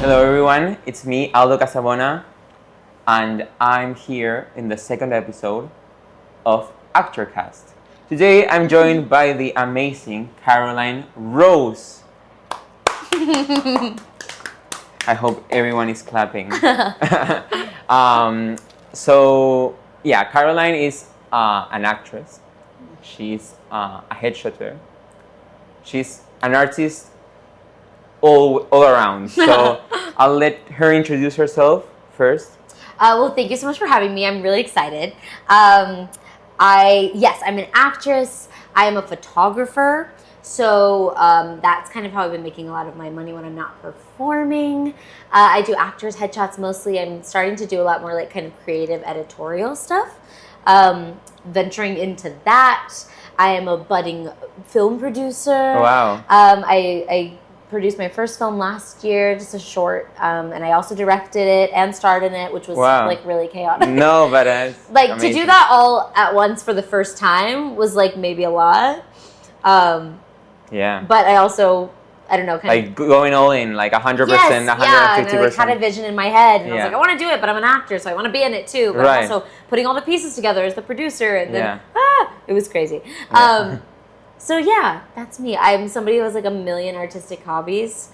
Hello everyone, it's me, Aldo Casabona, and I'm here in the second episode of ActorCast. Today I'm joined by the amazing Caroline Rose. I hope everyone is clapping. Caroline is an actress. She's a headshotter. She's an artist all around. So I'll let her introduce herself first. Well, thank you so much for having me. I'm really excited. I'm an actress. I am a photographer. So that's kind of how I've been making a lot of my money when I'm not performing. I do actors' headshots mostly. I'm starting to do a lot more like kind of creative editorial stuff. Venturing into that. I am a budding film producer. Wow. I produced my first film last year, just a short, and I also directed it and starred in it, which was like really chaotic. No, but like amazing. To do that all at once for the first time was like maybe a lot. Yeah. But I also, I don't know, kind of going all in, like 100%, yes, 150%. Yeah, and I like, had a vision in my head, and I was like, I want to do it, but I'm an actor, so I want to be in it too. But I'm also putting all the pieces together as the producer, and then it was crazy. Yeah. So yeah, that's me. I'm somebody who has like a million artistic hobbies,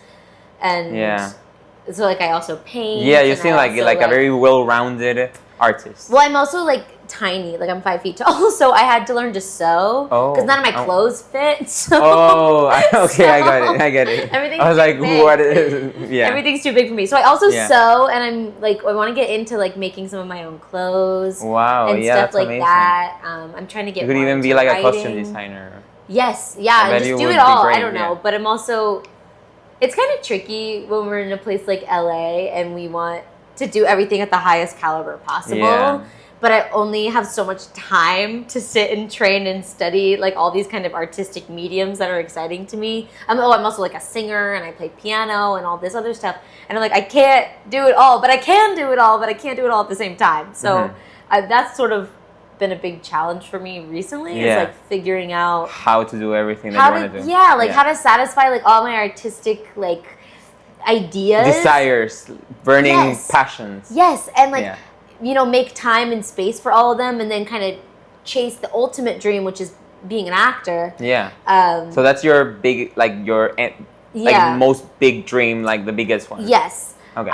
and so like I also paint. Yeah, you seem like a very well-rounded artist. Well, I'm also like tiny, like I'm 5 feet tall, so I had to learn to sew because none of my clothes fit. So, okay, I get it. Everything's I was like, big. what is? Yeah, everything's too big for me. So I also sew, and I'm like, I want to get into like making some of my own clothes. Wow, and stuff that's like amazing. that. I'm trying to get. You could even be like a costume designer. Yes, yeah, and just do it all. I don't know, but I'm also. It's kind of tricky when we're in a place like LA and we want to do everything at the highest caliber possible. Yeah. But I only have so much time to sit and train and study like all these kind of artistic mediums that are exciting to me. I'm also like a singer, and I play piano and all this other stuff. And I'm like, I can't do it all, but I can do it all, but I can't do it all at the same time. So that's sort of been a big challenge for me recently. Is like figuring out how to do everything that you want to do. Yeah, like how to satisfy like all my artistic like ideas, desires, burning passions. Yes, and like make time and space for all of them, and then kind of chase the ultimate dream, which is being an actor. Yeah. So that's your big, like your like most big dream, like the biggest one. Yes. Okay.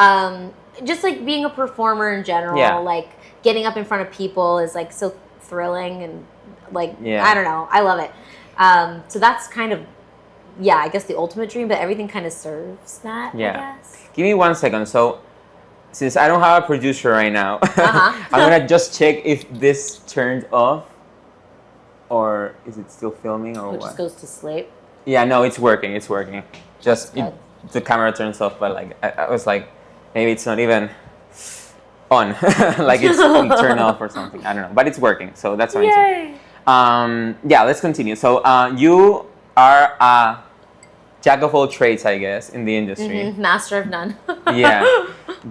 Just like being a performer in general, like getting up in front of people is like so thrilling, and like I don't know, I love it. So that's kind of I guess the ultimate dream, but everything kind of serves that. I guess. Give me 1 second. So since I don't have a producer right now, I'm gonna just check if this turned off, or is it still filming, or what? Just goes to sleep. Yeah, no, it's working. It's working. Just the camera turns off, but like I was like, maybe it's not even on, like it's turned off or something. I don't know, but it's working, so that's what I'm saying. Let's continue. So you are a jack of all trades, I guess, in the industry. Master of none. Yeah,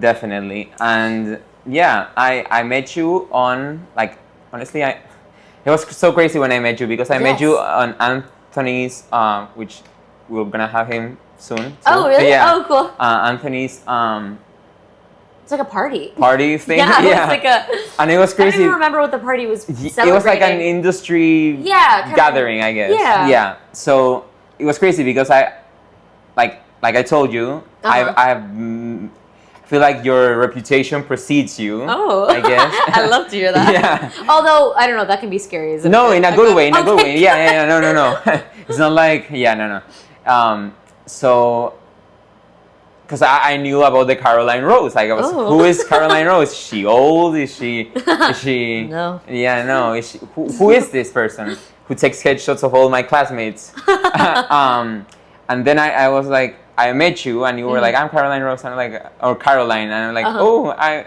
definitely. And I met you on, like, honestly, it was so crazy when I met you, because I met you on Anthony's, which we're gonna have him soon. Oh, really? Yeah. Oh, cool. Anthony's it's like a party thing. Yeah, it was like a. And it was crazy. I don't even remember what the party was celebrating. It was like an industry gathering, I guess. Yeah. So it was crazy because I told you, I feel like your reputation precedes you. Oh, I guess. I love to hear that. Yeah. Although I don't know, that can be scary. Isn't No, it? in a good way. In a good way. Yeah. No. It's not like no. So. Because I knew about the Caroline Rose. Like I was, who is Caroline Rose? Is she old? Is she? No. Yeah, no. Is she, who is this person who takes headshots of all my classmates? And then I was like, I met you, and you were like, I'm Caroline Rose, and I'm like, or Caroline, and I'm like, I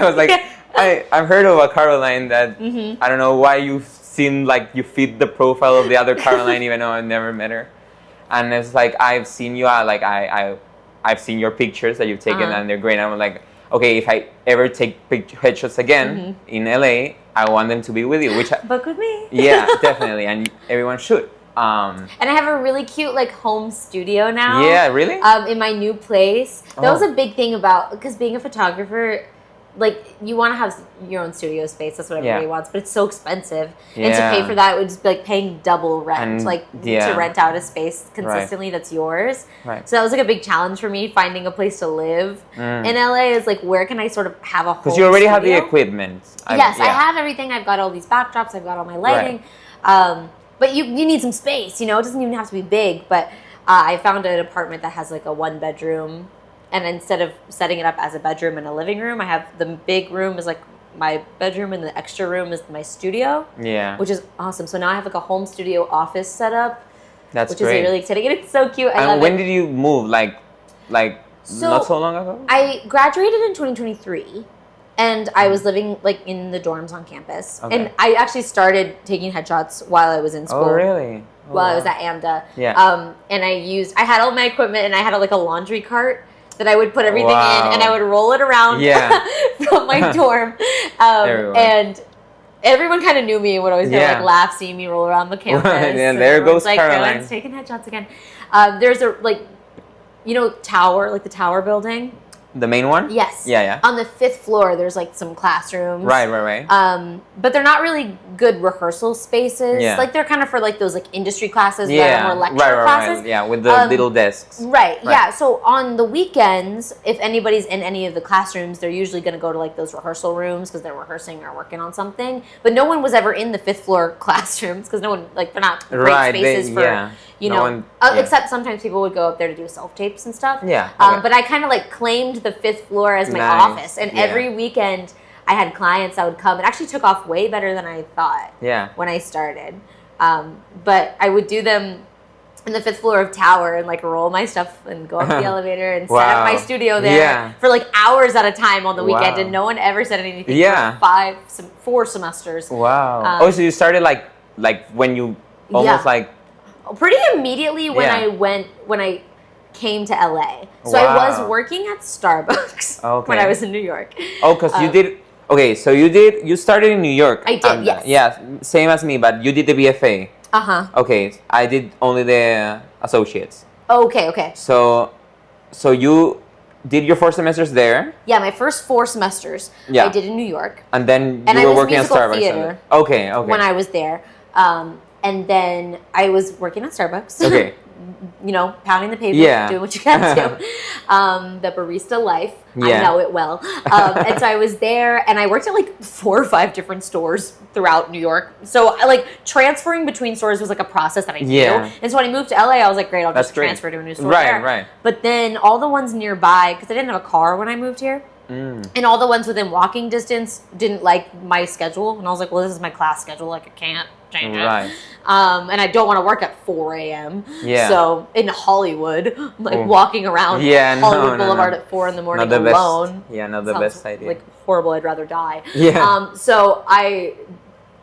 was like, I've heard of a Caroline that I don't know why you seem like you fit the profile of the other Caroline, even though I've never met her. And it's like I've seen you, I've seen your pictures that you've taken, and they're great. And I'm like, okay, if I ever take headshots again in LA, I want them to be with you. Book with me. Yeah, definitely, and everyone should. And I have a really cute like home studio now. Yeah, really? In my new place. That was a big thing about, because being a photographer, like you want to have your own studio space. That's what everybody wants, but it's so expensive. And to pay for that, it would just be like paying double rent, to rent out a space consistently that's yours. Right. So that was like a big challenge for me, finding a place to live in LA. Is like, where can I sort of have a home because you already studio? have the equipment. Yes, I have everything. I've got all these backdrops. I've got all my lighting. But you need some space, you know? It doesn't even have to be big. But I found an apartment that has like a 1-bedroom. And instead of setting it up as a bedroom and a living room, I have the big room is like my bedroom and the extra room is my studio. Yeah. Which is awesome. So now I have like a home studio office set up. Which is really exciting. And it's so cute. I love it. When did you move? Like not so long ago? I graduated in 2023. And I was living like in the dorms on campus. Okay. And I actually started taking headshots while I was in school. Oh, really? While I was at AMDA. Yeah. And I had all my equipment and I had like a laundry cart that I would put everything in and I would roll it around from my dorm. And everyone kind of knew me and would always like laugh seeing me roll around the campus. And there goes like, Caroline. Caroline's taking headshots again. There's a tower, like the tower building. The main one? Yes. Yeah. On the 5th floor, there's like some classrooms. Right. But they're not really good rehearsal spaces. Yeah. Like they're kind of for like those like industry classes that are more lecture classes. Right. Yeah, with the little desks. Right. Yeah. So on the weekends, if anybody's in any of the classrooms, they're usually going to go to like those rehearsal rooms because they're rehearsing or working on something. But no one was ever in the 5th floor classrooms because no one, like, they're not great spaces for, except sometimes people would go up there to do self-tapes and stuff. Yeah. But I kind of like claimed the 5th floor as my office. And every weekend I had clients that would come. It actually took off way better than I thought when I started. But I would do them in the 5th floor of tower and like roll my stuff and go up the elevator and set up my studio there for like hours at a time on the weekend, and no one ever said anything for 4 semesters. Wow. So you started like when you almost like pretty immediately when I came to LA. So I was working at Starbucks when I was in New York. Oh, because you did. Okay, so you started in New York. I did, yes. Yeah, same as me, but you did the BFA. Okay, I did only the associates. Okay. So you did your 4 semesters there? Yeah, my first 4 semesters I did in New York. And then you were working at Starbucks. Theater okay. When I was there. And then I was working at Starbucks. Okay. Pounding the pavement, doing what you gotta do. The barista life. I know it well. And so I was there and I worked at like 4 or 5 different stores throughout New York. So like transferring between stores was like a process that I knew. And so when I moved to LA, I was like, great, I'll just transfer to a new store there. Right. But then all the ones nearby, because I didn't have a car when I moved here. And all the ones within walking distance didn't like my schedule. And I was like, well, this is my class schedule. Like, I can't change it. Right. And I don't want to work at 4 a.m. Yeah. So in Hollywood, like walking around Hollywood Boulevard at 4 in the morning alone. Not the best idea. Like horrible. I'd rather die. Yeah. So I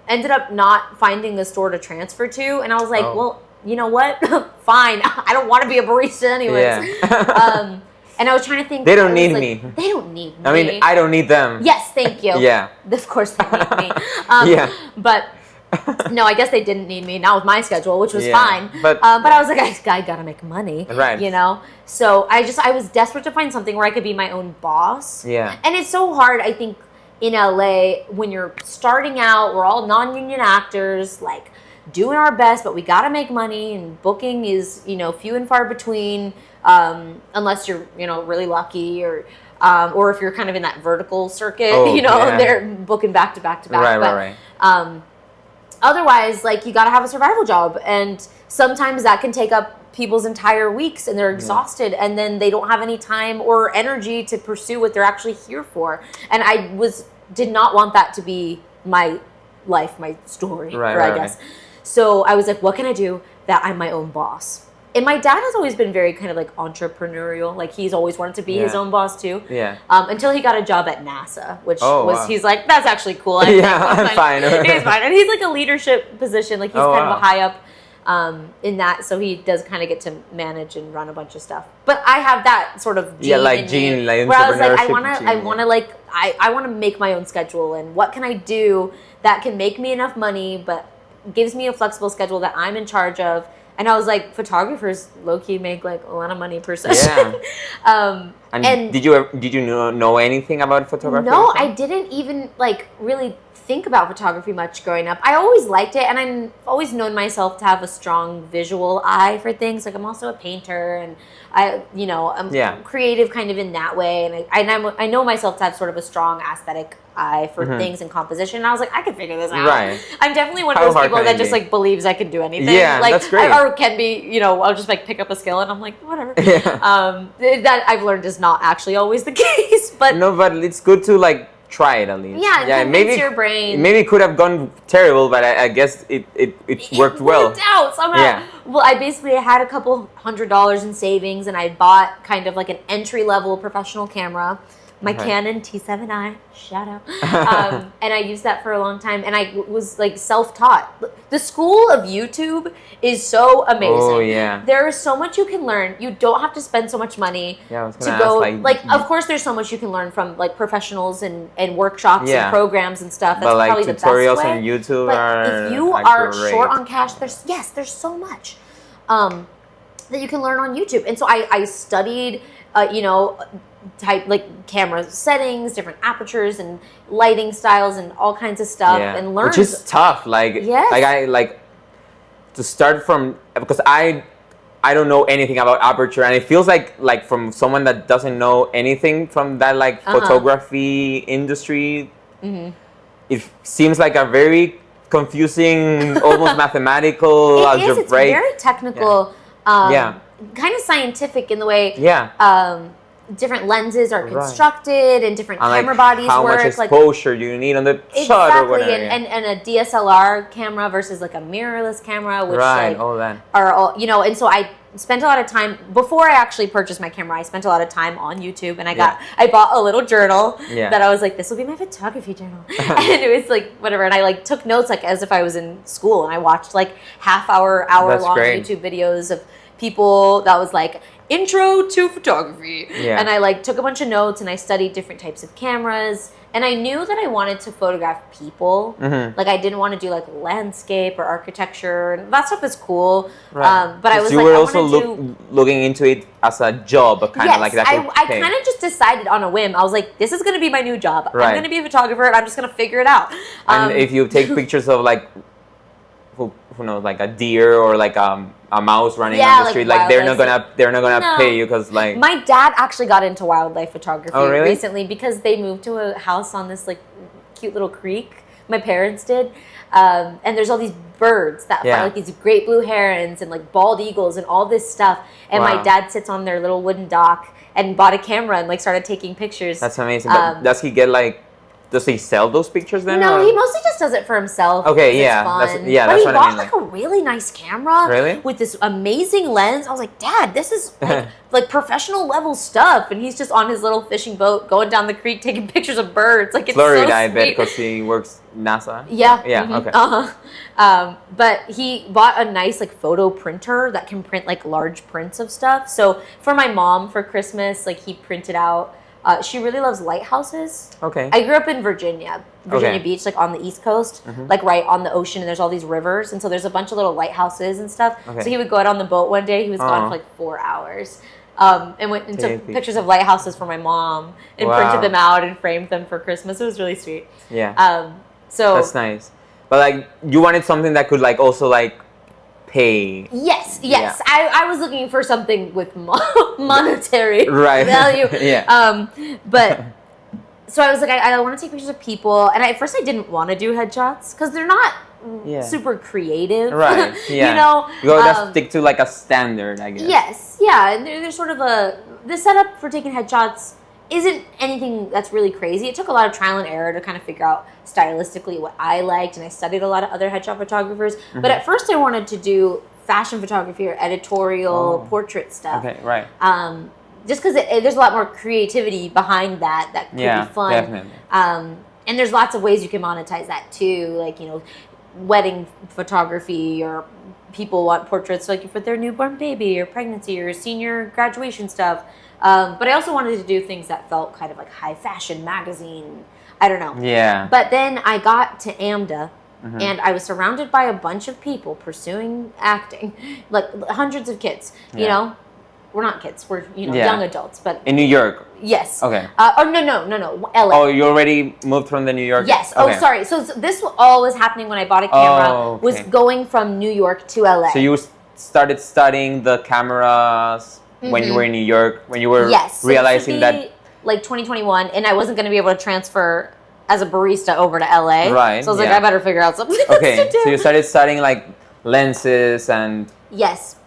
ended up not finding a store to transfer to. And I was like, well, you know what? Fine. I don't want to be a barista anyways. Yeah. And I was trying to think. They don't need me. They don't need me. I mean, I don't need them. Yes, thank you. Of course they need me. But no, I guess they didn't need me. Not with my schedule, which was fine. But I was like, I gotta make money. Right. So I was desperate to find something where I could be my own boss. Yeah. And it's so hard, I think, in LA when you're starting out. We're all non-union actors, like doing our best, but we gotta make money, and booking is few and far between. Unless you're, really lucky, or if you're kind of in that vertical circuit, they're booking back to back to back. Right. Otherwise, like, you got to have a survival job, and sometimes that can take up people's entire weeks, and they're exhausted, and then they don't have any time or energy to pursue what they're actually here for. And I did not want that to be my life, my story, I guess. So I was like, what can I do that I'm my own boss? And my dad has always been very kind of like entrepreneurial. Like, he's always wanted to be his own boss too. Yeah. Until he got a job at NASA, which he's like, that's actually cool. I'm fine. He's fine. And he's like a leadership position. Like, he's kind of a high up in that. So he does kind of get to manage and run a bunch of stuff. But I have that sort of gene in me, where I was like, I want to make my own schedule. And what can I do that can make me enough money, but gives me a flexible schedule that I'm in charge of. And I was like, photographers low-key make like a lot of money per session. Yeah. And did you know anything about photography? No, I didn't even like really think about photography much growing up. I always liked it, and I've always known myself to have a strong visual eye for things. Like I'm also a painter, and I'm creative kind of in that way. And I know myself to have sort of a strong aesthetic eye for things and composition. And I was like, I could figure this out. Right. I'm definitely one of those people that just like believes I can do anything. Yeah, like, that's great. Or can be, I'll just like pick up a skill and I'm like, whatever. Yeah. That I've learned is not actually always the case. But no, but it's good to like try it at least. Yeah, maybe your brain. Maybe it could have gone terrible, but I guess it worked well. It worked out somehow. Yeah. Well, I basically had a couple $100 in savings, and I bought kind of like an entry-level professional camera, my Canon T7i, shout out. And I used that for a long time, and I was like self-taught. The school of YouTube is so amazing. Oh, yeah. There is so much you can learn. You don't have to spend so much money to go. Of course, there's so much you can learn from like professionals and workshops and programs and stuff. That's but like probably tutorials the best way. on YouTube but if you are short on cash, there's so much that you can learn on YouTube. And so I studied, type like camera settings, different apertures and lighting styles and all kinds of stuff and learned. Which is tough. Like I like to start from, because I don't know anything about aperture, and it feels like from someone that doesn't know anything from that like photography industry, it seems like a very confusing, almost mathematical, algebraic. It's very technical, kind of scientific in the way different lenses are constructed and different camera bodies how work. How much exposure do you need on the shot or whatever. And a DSLR camera versus like a mirrorless camera, which all that are all, and so I spent a lot of time before I actually purchased my camera. I spent a lot of time on YouTube, and I bought a little journal that I was like, this will be my photography journal. And it was like whatever, and I like took notes like as if I was in school, and I watched like hour long YouTube videos of people that was like intro to photography. And I like took a bunch of notes, and I studied different types of cameras, and I knew that I wanted to photograph people. Like I didn't want to do like landscape or architecture, and that stuff is cool. But I was you were also looking into it as a job, kind of like that. I kind of just decided on a whim. I was like, this is going to be my new job. I'm going to be a photographer, and I'm just going to figure it out. And if you take pictures of like who knows, like a deer or like a mouse running on the street, like they're not gonna pay you, because like my dad actually got into wildlife photography recently because they moved to a house on this like cute little creek. My parents did, and there's all these birds that fly, like these great blue herons and like bald eagles and all this stuff. And my dad sits on their little wooden dock and bought a camera and like started taking pictures. That's amazing. But does he get like? Does he sell those pictures then? No, he mostly just does it for himself. Okay, yeah. That's but what he I mean. bought like a really nice camera. Really? With this amazing lens. I was like, Dad, this is like professional level stuff. And he's just on his little fishing boat going down the creek taking pictures of birds. Like it's Florida, so sweet. I bet, because he works NASA. Yeah. Yeah, okay. But he bought a nice like photo printer that can print like large prints of stuff. So for my mom for Christmas, like he printed out. She really loves lighthouses. Okay. I grew up in Virginia Beach, like on the East Coast, like right on the ocean, and there's all these rivers, and so there's a bunch of little lighthouses and stuff. Okay. So he would go out on the boat one day. He was gone for like 4 hours, and went and took pictures of lighthouses for my mom and printed them out and framed them for Christmas. It was really sweet. Yeah. So that's nice. But like, you wanted something that could like also like pay. Yes. Yeah. I was looking for something with monetary value. But so I was like, I want to take pictures of people, and at first I didn't want to do headshots because they're not super creative. Right. Yeah. You gotta stick to like a standard, I guess. Yes. Yeah. And there's sort of the setup for taking headshots isn't anything that's really crazy. It took a lot of trial and error to kind of figure out stylistically what I liked, and I studied a lot of other headshot photographers. But at first I wanted to do fashion photography or editorial portrait stuff. Okay, right. Just because there's a lot more creativity behind that could be fun. Definitely. And there's lots of ways you can monetize that too, like, wedding photography, or people want portraits like for their newborn baby or pregnancy or senior graduation stuff. But I also wanted to do things that felt kind of like high fashion magazine. I don't know. Yeah. But then I got to AMDA and I was surrounded by a bunch of people pursuing acting, like hundreds of kids. You know, we're not kids; we're young adults. But in New York. Yes. Okay. No, LA. Oh, you already moved from the New York. Yes. Okay. Oh, sorry. So this all was happening when I bought a camera. Was going from New York to LA. So you started studying the cameras when you were in New York, when you were realizing that like 2021, and I wasn't going to be able to transfer as a barista over to LA. Right. So I was like, I better figure out something else to do. So you started studying like lenses and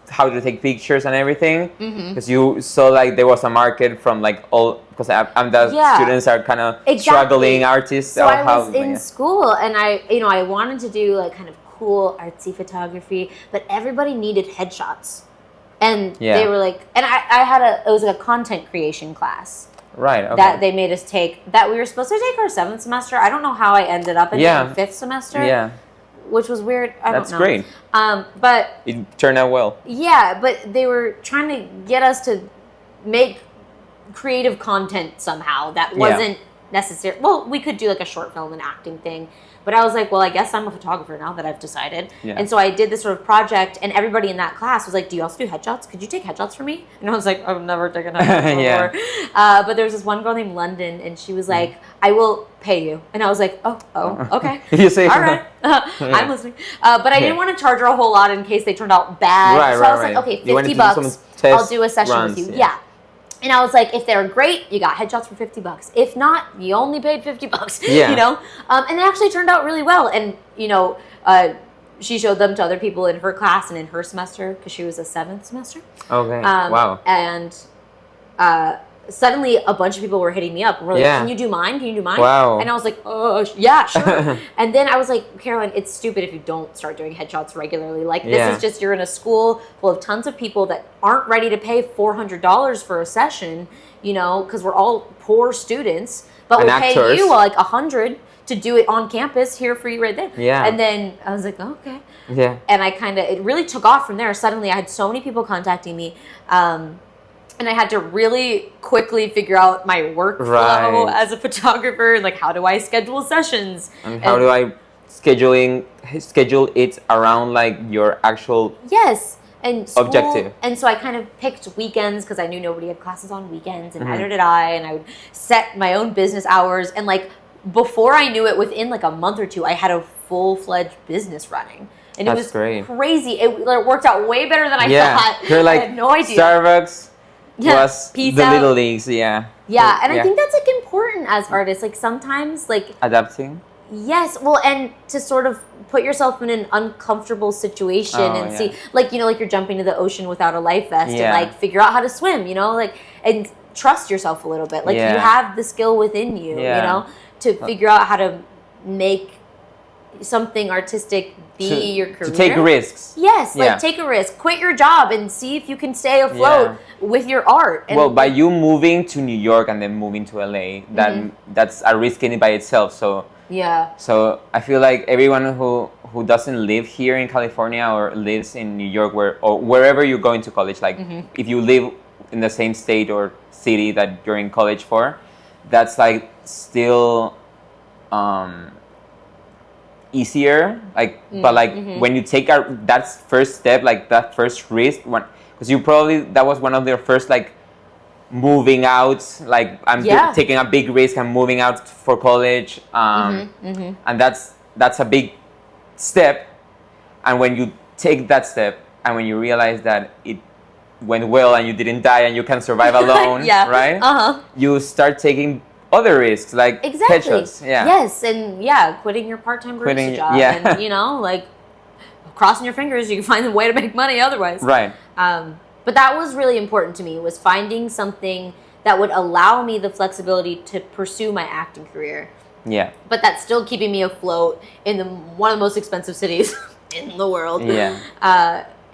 how to take pictures and everything, because you saw like there was a market from like all, because AMDA students are kind of struggling artists. So I was in school, and I wanted to do like kind of cool artsy photography, but everybody needed headshots, and they were like, and I had it was like a content creation class. Right. Okay. That they made us take, that we were supposed to take our 7th semester. I don't know how I ended up in the 5th semester. Yeah. Which was weird. I don't know. That's great. But it turned out well. Yeah, but they were trying to get us to make creative content somehow that wasn't necessary. Well, we could do like a short film and acting thing, but I was like, well, I guess I'm a photographer now that I've decided. Yeah. And so I did this sort of project, and everybody in that class was like, do you also do headshots? Could you take headshots for me? And I was like, I've never taken headshots before. But there was this one girl named London, and she was like, I will pay you. And I was like, oh, okay. You say all right. I'm listening. But I didn't want to charge her a whole lot in case they turned out bad. Right, so I was like, okay, $50. I'll do a session with you. Yeah. And I was like, if they're great, you got headshots for $50. If not, you only paid $50. Yeah. You know, and it actually turned out really well. And she showed them to other people in her class and in her semester, because she was a 7th semester. Okay. Wow. And suddenly a bunch of people were hitting me up and were like, can you do mine? Can you do mine? Wow. And I was like, oh, yeah, sure. And then I was like, Caroline, it's stupid if you don't start doing headshots regularly. Like, this is just, you're in a school full of tons of people that aren't ready to pay $400 for a session, because we're all poor students, but we'll pay you like $100 to do it on campus here for you right there. Yeah. And then I was like, okay. Yeah. And it really took off from there. Suddenly I had so many people contacting me. And I had to really quickly figure out my workflow as a photographer, and like, how do I schedule sessions? And how do I schedule it around like your actual school, objective? And so I kind of picked weekends, because I knew nobody had classes on weekends, and neither did I. And I would set my own business hours, and like before I knew it, within like a month or two, I had a full-fledged business running. And it was crazy. It worked out way better than I thought. You're like, I had no idea. Starbucks. Was the little leagues, and I think that's like important as artists, like sometimes like adapting. Yes, well, and to sort of put yourself in an uncomfortable situation and see, like, like you're jumping to the ocean without a life vest, and like figure out how to swim, like, and trust yourself a little bit, like you have the skill within you, to figure out how to make something artistic be your career. To take risks. Yes, like take a risk. Quit your job and see if you can stay afloat with your art. And by you moving to New York and then moving to LA, that's a risk in it by itself. So So I feel like everyone who doesn't live here in California or lives in New York or wherever you're going to college, like if you live in the same state or city that you're in college for, that's like still easier, like but like when you take that first step, like that first risk, because you probably, that was one of their first like moving out, like I'm taking a big risk and moving out for college, and that's a big step. And when you take that step and when you realize that it went well and you didn't die and you can survive alone, right? You start taking other risks, like headshots. Yes, and quitting your part-time barista job, and like crossing your fingers, you can find a way to make money otherwise. Right. But that was really important to me, was finding something that would allow me the flexibility to pursue my acting career. Yeah. But that's still keeping me afloat in one of the most expensive cities in the world. Yeah.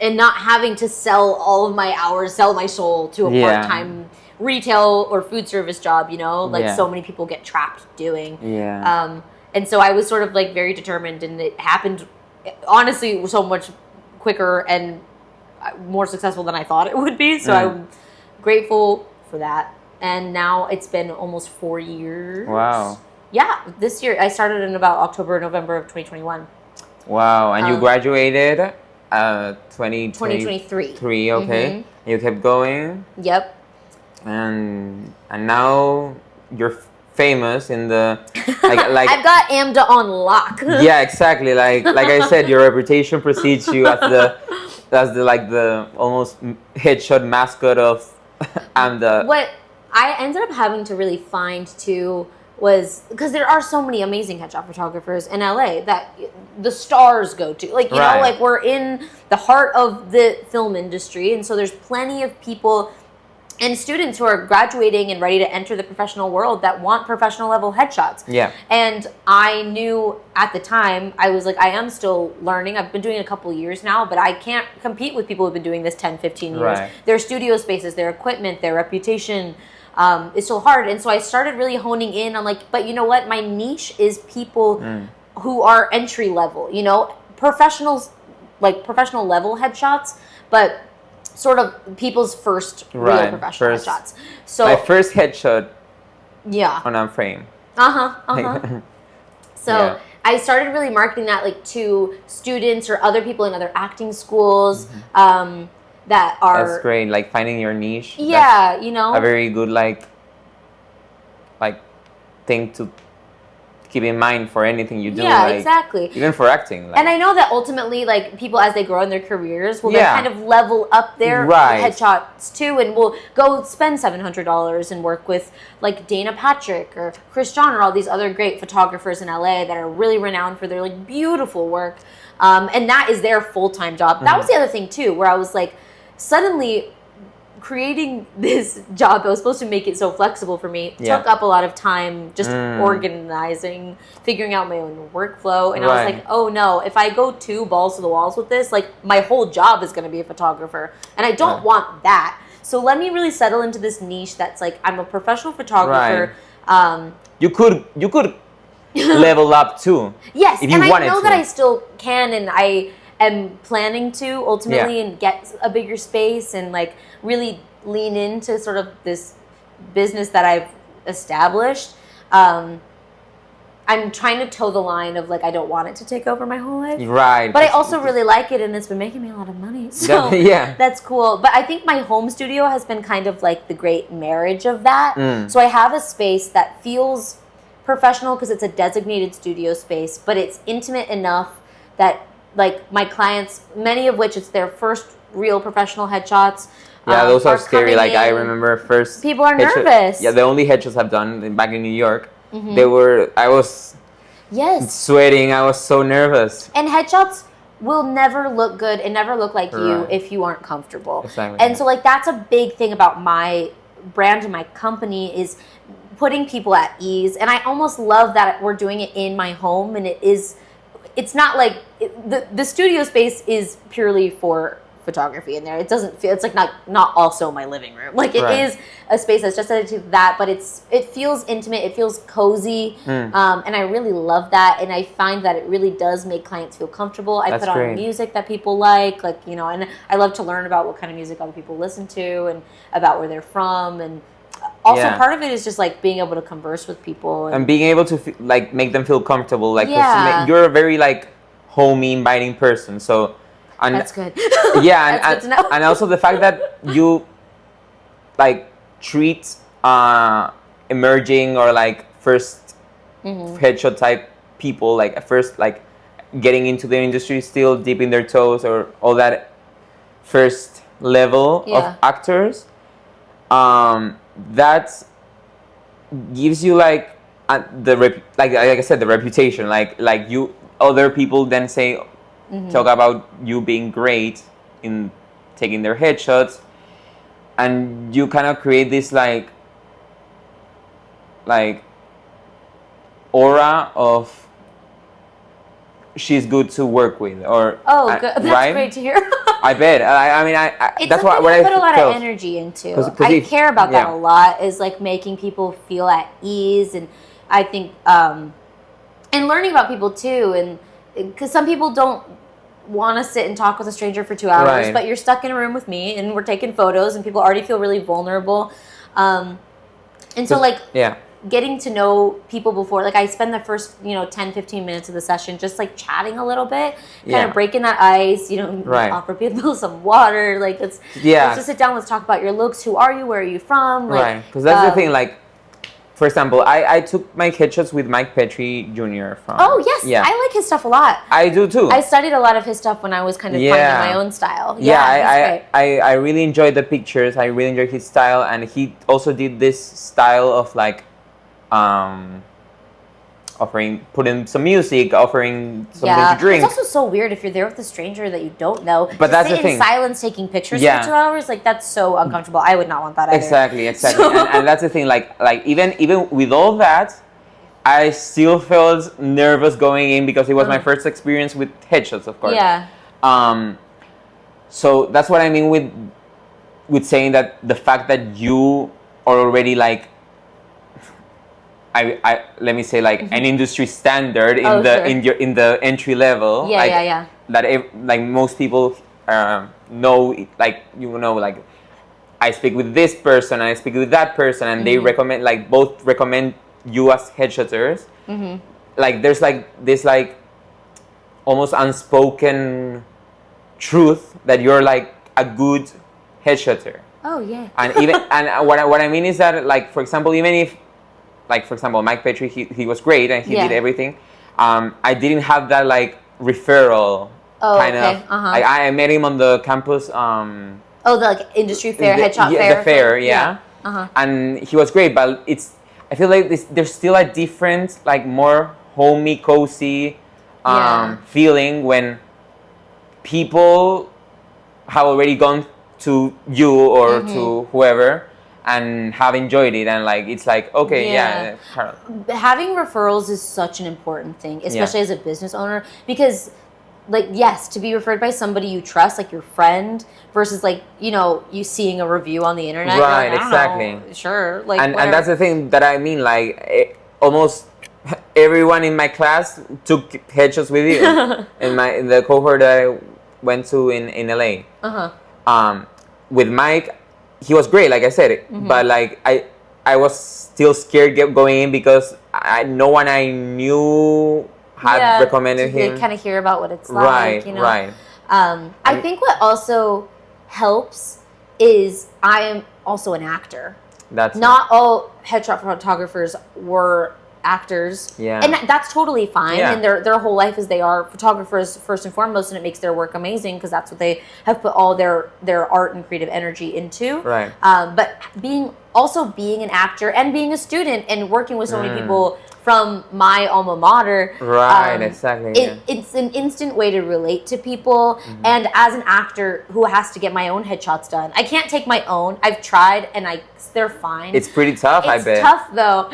And not having to sell all of my hours, sell my soul to a part-time retail or food service job, like so many people get trapped doing. Yeah. And so I was sort of like very determined, and it happened honestly so much quicker and more successful than I thought it would be. So I'm grateful for that. And now it's been almost 4 years. Wow. Yeah, this year I started in about October, November of 2021. Wow, and you graduated 2023. Okay. You kept going. Yep. And now you're famous in the like I've got AMDA on lock. Yeah, exactly. Like I said, your reputation precedes you as the almost headshot mascot of AMDA. What I ended up having to really find too was because there are so many amazing headshot photographers in LA that the stars go to. Like, you know, like we're in the heart of the film industry, and so there's plenty of people and students who are graduating and ready to enter the professional world that want professional level headshots. Yeah. And I knew at the time, I was like, I am still learning. I've been doing it a couple years now, but I can't compete with people who've been doing this 10, 15 years. Right. Their studio spaces, their equipment, their reputation is so hard. And so I started really honing in on like, but you know what? My niche is people who are entry level, you know, professionals, like professional level headshots, but sort of people's first real professional headshots. So my first headshot on a frame. So I started really marketing that like to students or other people in other acting schools that are... That's great, like finding your niche. Yeah, you know. A very good like thing to keep in mind for anything you do. Yeah, like, exactly. Even for acting. Like. And I know that ultimately, like, people as they grow in their careers will then kind of level up their headshots too, and will go spend $700 and work with like Dana Patrick or Chris John or all these other great photographers in LA that are really renowned for their like beautiful work. And that is their full-time job. That was the other thing too, where I was like, suddenly creating this job that was supposed to make it so flexible for me took up a lot of time just organizing, figuring out my own workflow. And I was like, oh no, if I go too balls to the walls with this, like my whole job is going to be a photographer. And I don't want that. So let me really settle into this niche that's like, I'm a professional photographer. You could level up too. Yes, if you and wanted I know to. that I still can, and I am planning to ultimately and get a bigger space and like really lean into sort of this business that I've established. I'm trying to toe the line of like, I don't want it to take over my whole life. Right. But I also really like it, and it's been making me a lot of money. So that's cool. But I think my home studio has been kind of like the great marriage of that. So I have a space that feels professional because it's a designated studio space, but it's intimate enough that like my clients, many of which it's their first real professional headshots. Yeah, those are scary. Like I remember first. People are nervous. Yeah, the only headshots I've done back in New York, I was sweating. I was so nervous. And headshots will never look good and never look like you if you aren't comfortable. Exactly. And so like that's a big thing about my brand and my company is putting people at ease. And I almost love that we're doing it in my home, and it's not like the studio space is purely for photography in there. It doesn't feel, it's like not also my living room. Like it is a space that's just dedicated to that, but it feels intimate, it feels cozy, and I really love that. And I find that it really does make clients feel comfortable. I put on music that people like, you know, and I love to learn about what kind of music other people listen to and about where they're from. And also part of it is just like being able to converse with people and being able to like make them feel comfortable. Like you're a very like homey, inviting person. So that's good. Yeah, that's good to know. And also the fact that you like treat emerging or like first headshot type people like first like getting into the industry, still dipping their toes or all that first level of actors. That gives you like like I said, the reputation. Like you, other people then say, talk about you being great in taking their headshots, and you kind of create this like aura of she's good to work with, or good. That's great to hear. I bet. I mean, it's that's what I put a lot of energy into. I care about that a lot. Is like making people feel at ease, and I think and learning about people too, and because some people don't want to sit and talk with a stranger for 2 hours, but you're stuck in a room with me, and we're taking photos, and people already feel really vulnerable, and so like getting to know people before, like I spend the first 10-15 minutes of the session just like chatting a little bit, kind of breaking that ice, offer people some water, like let's just sit down, let's talk about your looks, who are you, where are you from, like, right, because that's the thing, like for example, I took my headshots with Mike Petrie Jr. from... Oh, yes. Yeah. I like his stuff a lot. I do, too. I studied a lot of his stuff when I was kind of finding my own style. I really enjoyed the pictures. I really enjoyed his style. And he also did this style of, like, putting some music, offering something to drink. It's also so weird if you're there with a stranger that you don't know. But that's the thing. In silence taking pictures for 2 hours, like that's so uncomfortable. I would not want that either. Exactly. So. And that's the thing. Like even with all that, I still felt nervous going in because it was my first experience with headshots, of course. Yeah. So that's what I mean with saying that the fact that you are already like. I let me say like an industry standard in the entry level. That most people know, like like I speak with this person, I speak with that person, and they recommend, like both recommend you as headshotters. Like there's like this like almost unspoken truth that you're like a good headshotter. Oh yeah. And even and what I mean is that, like, for example, even if, like, for example, Mike Petrie, he was great and he did everything. I didn't have that, like, referral kind of. I met him on the campus. The, like, industry fair, headshot fair. The fair, and he was great, but I feel like there's still a different, like, more homey, cozy feeling when people have already gone to you or to whoever and have enjoyed it, and like it's like having referrals is such an important thing, especially as a business owner, because like, yes, to be referred by somebody you trust, like your friend, versus like you seeing a review on the internet, right? Like, Exactly. Sure, like, and that's the thing that I mean, like almost everyone in my class took headshots with you in the cohort that I went to in LA. With Mike, he was great, like I said, but like I was still scared going in because no one I knew had recommended him. Kind of hear about what it's like, like, Right. I think what also helps is I am also an actor. That's not all headshot photographers were actors, and that's totally fine, and their whole life is they are photographers first and foremost, and it makes their work amazing because that's what they have put all their art and creative energy into, right? But being an actor and being a student and working with so many people from my alma mater, right? Exactly. It's an instant way to relate to people, and as an actor who has to get my own headshots done, I can't take my own. I've tried, and they're fine. It's pretty tough. I bet. It's tough though.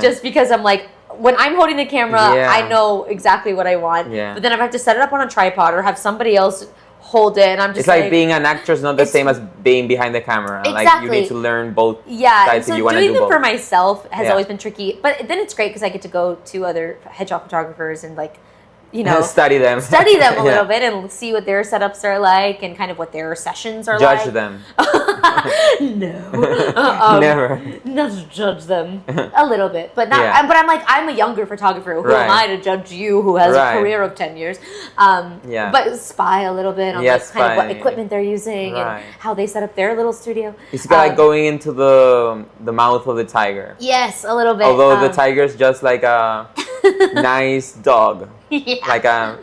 Just because I'm like, when I'm holding the camera, I know exactly what I want. But then if I have to set it up on a tripod or have somebody else hold it, and I'm just it's like being an actor is not the same as being behind the camera. Exactly. Like you need to learn both sides so if you want to do both. Doing them for myself has always been tricky. But then it's great because I get to go to other headshot photographers and like, study them a little bit and see what their setups are like and kind of what their sessions are like. Judge them. No. Never. Not to judge them. A little bit. But not. But I'm like, I'm a younger photographer. Who am I to judge you who has a career of 10 years? But spy a little bit on like kind of what equipment they're using and how they set up their little studio. It's like going into the mouth of the tiger. Yes, a little bit. Although the tiger's just like a nice dog. Like not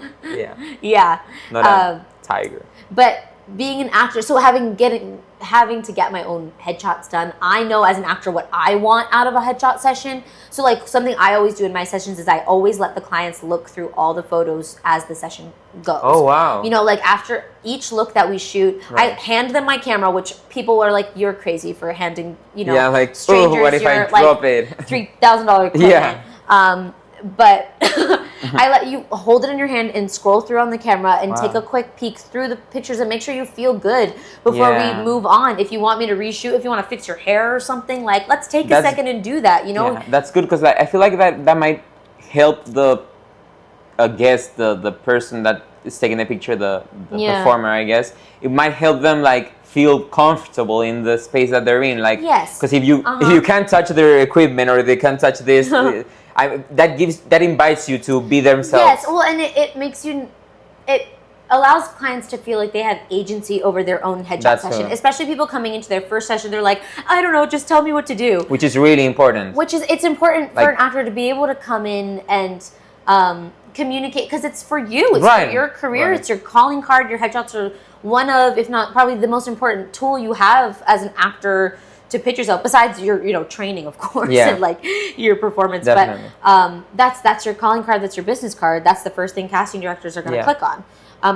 a tiger. But being an actor, so having to get my own headshots done, I know as an actor what I want out of a headshot session. So like something I always do in my sessions is I always let the clients look through all the photos as the session goes. Oh wow. Like after each look that we shoot, I hand them my camera, which people are like, you're crazy for handing, like, strangers what if I drop it? $3,000 equipment. But I let you hold it in your hand and scroll through on the camera and take a quick peek through the pictures and make sure you feel good before we move on. If you want me to reshoot, if you want to fix your hair or something, like, let's take a second and do that, Yeah, that's good because I feel like that might help the guest, the person that is taking the picture, the performer, I guess. It might help them like feel comfortable in the space that they're in. Like, Yes. because if you can't touch their equipment or they can't touch this, that invites you to be themselves. Yes, well, and it allows clients to feel like they have agency over their own headshot session. Especially people coming into their first session, they're like, I don't know, just tell me what to do. Which is really important. It's important for an actor to be able to come in and communicate, because it's for you. It's for your career. It's your calling card. Your headshots are one of, if not probably the most important tool you have as an actor to pitch yourself, besides your training, of course, and like your performance. Definitely. But that's your calling card. That's your business card. That's the first thing casting directors are going to click on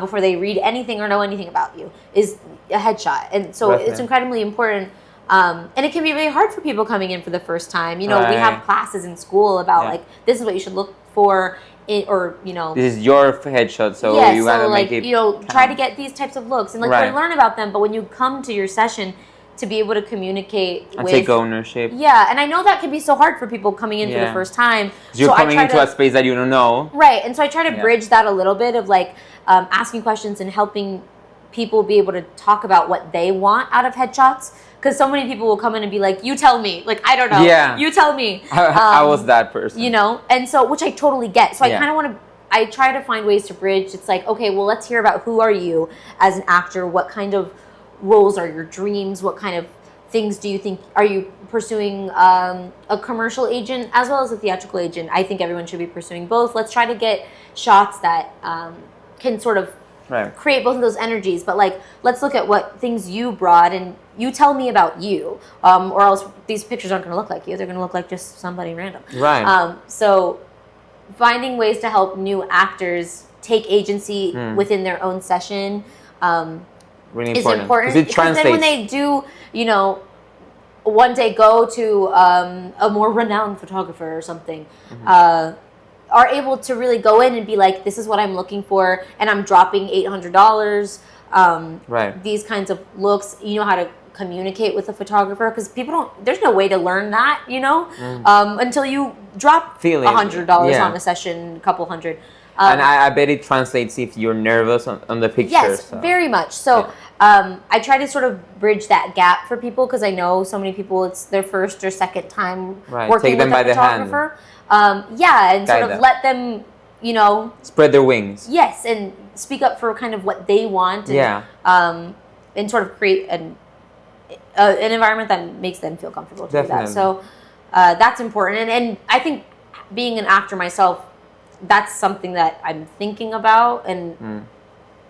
before they read anything or know anything about you, is a headshot. And so it's incredibly important. And it can be really hard for people coming in for the first time. We have classes in school about like, this is what you should look for. This is your headshot, so you gotta make it try to get these types of looks and learn about them. But when you come to your session, to be able to communicate and take ownership. Yeah, and I know that can be so hard for people coming in for the first time. You're coming into a space that you don't know. Right, and so I try to bridge that a little bit of like asking questions and helping people be able to talk about what they want out of headshots. Because so many people will come in and be like, you tell me. Like, I don't know. Yeah. You tell me. I was that person. And so, which I totally get. So I kind of want to, I try to find ways to bridge. It's like, okay, well, let's hear about who are you as an actor? What kind of roles are your dreams? What kind of things do you think, are you pursuing a commercial agent as well as a theatrical agent? I think everyone should be pursuing both. Let's try to get shots that can sort of create both of those energies. But like, let's look at what things you brought and you tell me about you, or else these pictures aren't going to look like you. They're going to look like just somebody random. Right. So finding ways to help new actors take agency within their own session really is important. It translates. Then when they do, one day go to a more renowned photographer or something, are able to really go in and be like, this is what I'm looking for, and I'm dropping $800. These kinds of looks, you know how to communicate with a photographer, because there's no way to learn that, until you drop $100 on a session, a couple hundred. And I bet it translates if you're nervous on the picture. Yes, very much. So I try to sort of bridge that gap for people, because I know so many people, it's their first or second time working with a photographer. And sort of let them, spread their wings. Yes, and speak up for kind of what they want. And, and sort of create an environment that makes them feel comfortable to do that. So that's important. And I think being an actor myself, that's something that I'm thinking about, and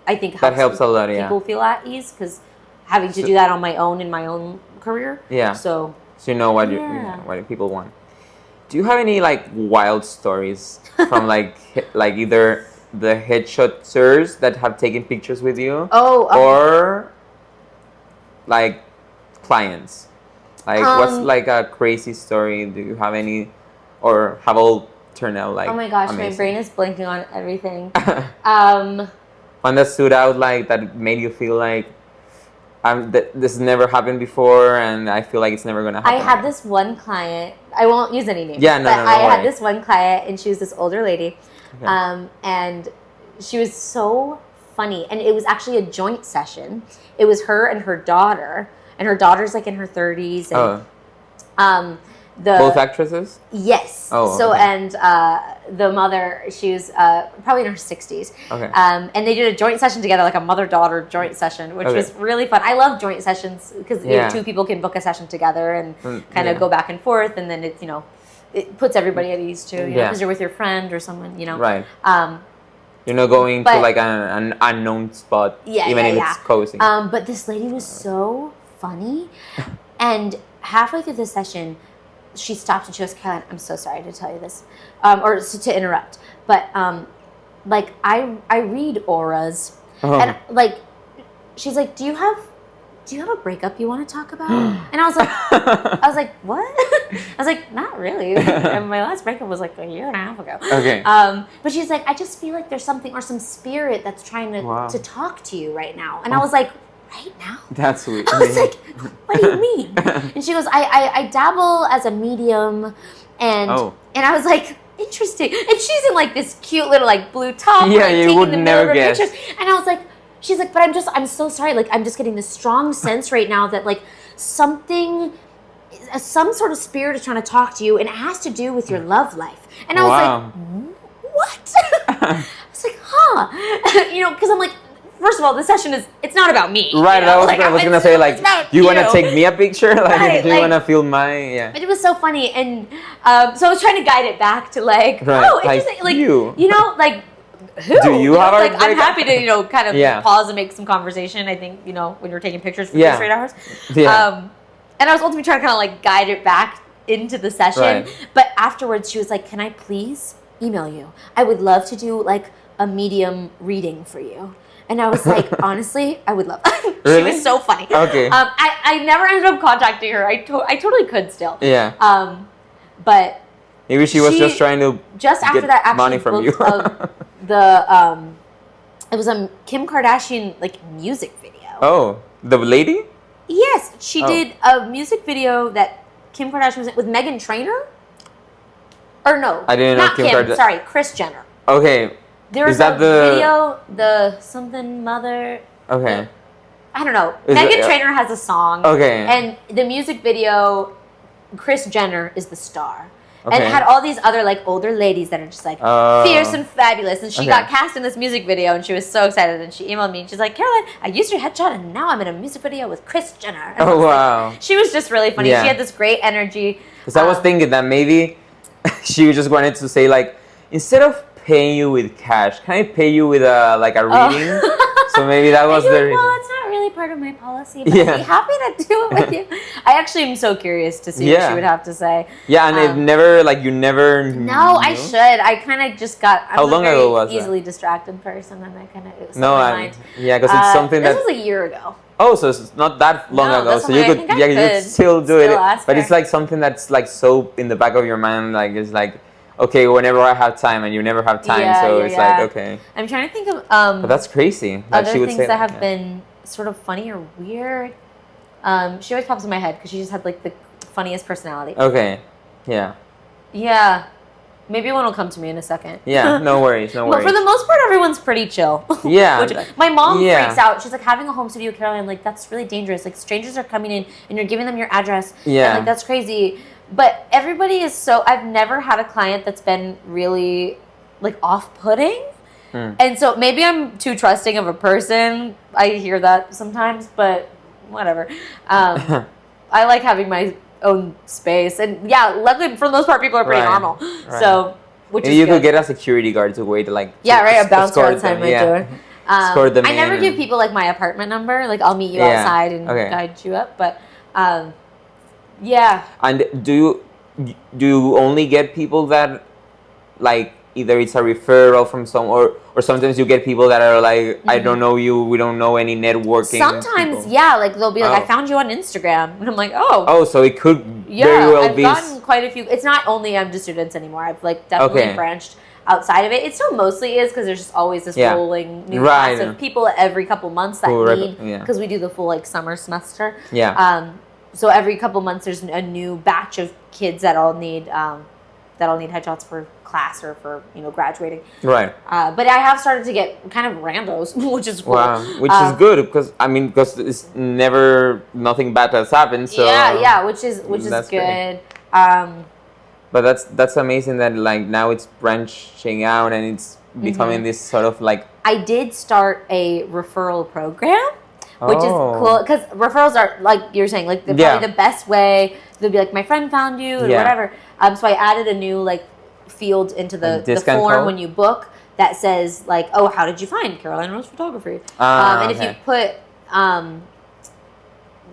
I think that helps a lot. People feel at ease, because having to do that on my own in my own career. Yeah. So you know what what people want. Do you have any like wild stories from like either the headshotters that have taken pictures with you, or like clients? Like what's like a crazy story? Do you have any, or have all turned out like? Oh my gosh, amazing? My brain is blanking on everything. One that stood out, like that made you feel like this never happened before, and I feel like it's never gonna happen. I had this one client. I won't use any names. Yeah, no. I had this one client, and she was this older lady, and she was so funny. And it was actually a joint session. It was her and her daughter, and her daughter's like in her 30s. And, both actresses? Yes. Oh, so, and the mother, she was probably in her 60s. Okay. And they did a joint session together, like a mother-daughter joint session, which was really fun. I love joint sessions, because two people can book a session together and kind of go back and forth, and then it's, it puts everybody at ease too, because you're with your friend or someone, Right. You're not going to like an unknown spot, even if it's cozy. But this lady was so funny, and halfway through the session, she stopped and she goes, Caroline, I'm so sorry to tell you this, or to interrupt, but like I read auras, and like she's like, do you have a breakup you want to talk about? And I was like, what? I was like, not really. And my last breakup was like a year and a half ago. Okay. But she's like, I just feel like there's something or some spirit that's trying to talk to you right now. And I was like, right now? That's sweet. I was like, what do you mean? And she goes, I dabble as a medium, and I was like, interesting. And she's in like this cute little like blue top. Yeah, you would never guess. And I was like, she's like, but I'm so sorry. Like, I'm just getting this strong sense right now that like some sort of spirit is trying to talk to you, and it has to do with your love life. And I was like, what? I was like, huh? Because I'm like, first of all, this session it's not about me. Right, I was gonna say, like, do you want to take me a picture? Like, right, do you want to film my, But it was so funny, and so I was trying to guide it back to like, interesting, like you know, like, who? Do you have like, I'm happy to, kind of pause and make some conversation. I think, when you're taking pictures for 3 straight hours. Yeah. And I was ultimately trying to kind of like guide it back into the session. Right. But afterwards, she was like, can I please email you? I would love to do like a medium reading for you. And I was like, honestly, I would love that. She was so funny. Okay. I never ended up contacting her. I totally could still. Yeah. But maybe she was just trying to just after get that actually money from you. It was a Kim Kardashian like music video. Oh, the lady? Yes, she did a music video that Kim Kardashian was in with Meghan Trainor. Or no, I didn't know not Kim Kardashian. Sorry, Kris Jenner. Okay. There was a video, the something mother. Okay. I don't know. Is Meghan Trainor has a song. Okay. And the music video, Kris Jenner is the star. Okay. And it had all these other like older ladies that are just like fierce and fabulous. And she got cast in this music video, and she was so excited. And she emailed me, and she's like, Caroline, I used your headshot, and now I'm in a music video with Kris Jenner. And wow. Like, she was just really funny. Yeah. She had this great energy. Because I was thinking that maybe she just wanted to say, like, instead of paying you with cash, can I pay you with a reading? So maybe that was the reason. Well, it's not really part of my policy, but I'd be happy to do it with you. I actually am so curious to see what she would have to say. Yeah, and it never, you never No, I should. I kind of just got... How long ago was that? I'm a very easily distracted person, and I kind of... Yeah, because it's something that... This was a year ago. Oh, so it's not that long ago. So you could, you could still do it. But it's like something that's like so in the back of your mind, like it's like, okay, whenever I have time, and you never have time, so it's like, okay. I'm trying to think of but that's crazy that other she would things say that have been sort of funny or weird. She always pops in my head because she just had like the funniest personality. Okay, yeah. Yeah. Maybe one will come to me in a second. Yeah, no worries, no worries. But for the most part, everyone's pretty chill. Yeah. My mom freaks out. She's like, having a home studio, Caroline, like, that's really dangerous. Like, strangers are coming in, and you're giving them your address. Yeah. And, like, that's crazy. But everybody is so... I've never had a client that's been really, like, off-putting. And so maybe I'm too trusting of a person. I hear that sometimes, but whatever. I like having my own space, and luckily for the most part people are pretty normal, so which is you good. Could get a security guard to wait like a bouncer outside my door. Escort them I never give people like my apartment number, like I'll meet you outside and guide you up, but and do you only get people that like either it's a referral from some or sometimes you get people that are like, I don't know you, we don't know any networking sometimes people. Like they'll be like, I found you on Instagram, and I'm like, so it could very well be. I've gotten quite a few. It's not only AMDA students anymore. I've like definitely branched outside of it. It still mostly is because there's just always this rolling new class of people every couple months that need, because we do the full like summer semester. So every couple months there's a new batch of kids that all need headshots for class or for graduating. Right. But I have started to get kind of randos, which is cool. Wow. Which is good because it's never nothing bad has happened. So which is good. But that's amazing that like now it's branching out and it's becoming this sort of like. I did start a referral program, which is cool because referrals are like you're saying, like probably the best way. They'll be like, my friend found you or whatever. So I added a new like field into the form when you book that says like, oh, how did you find Caroline Rose Photography? And if you put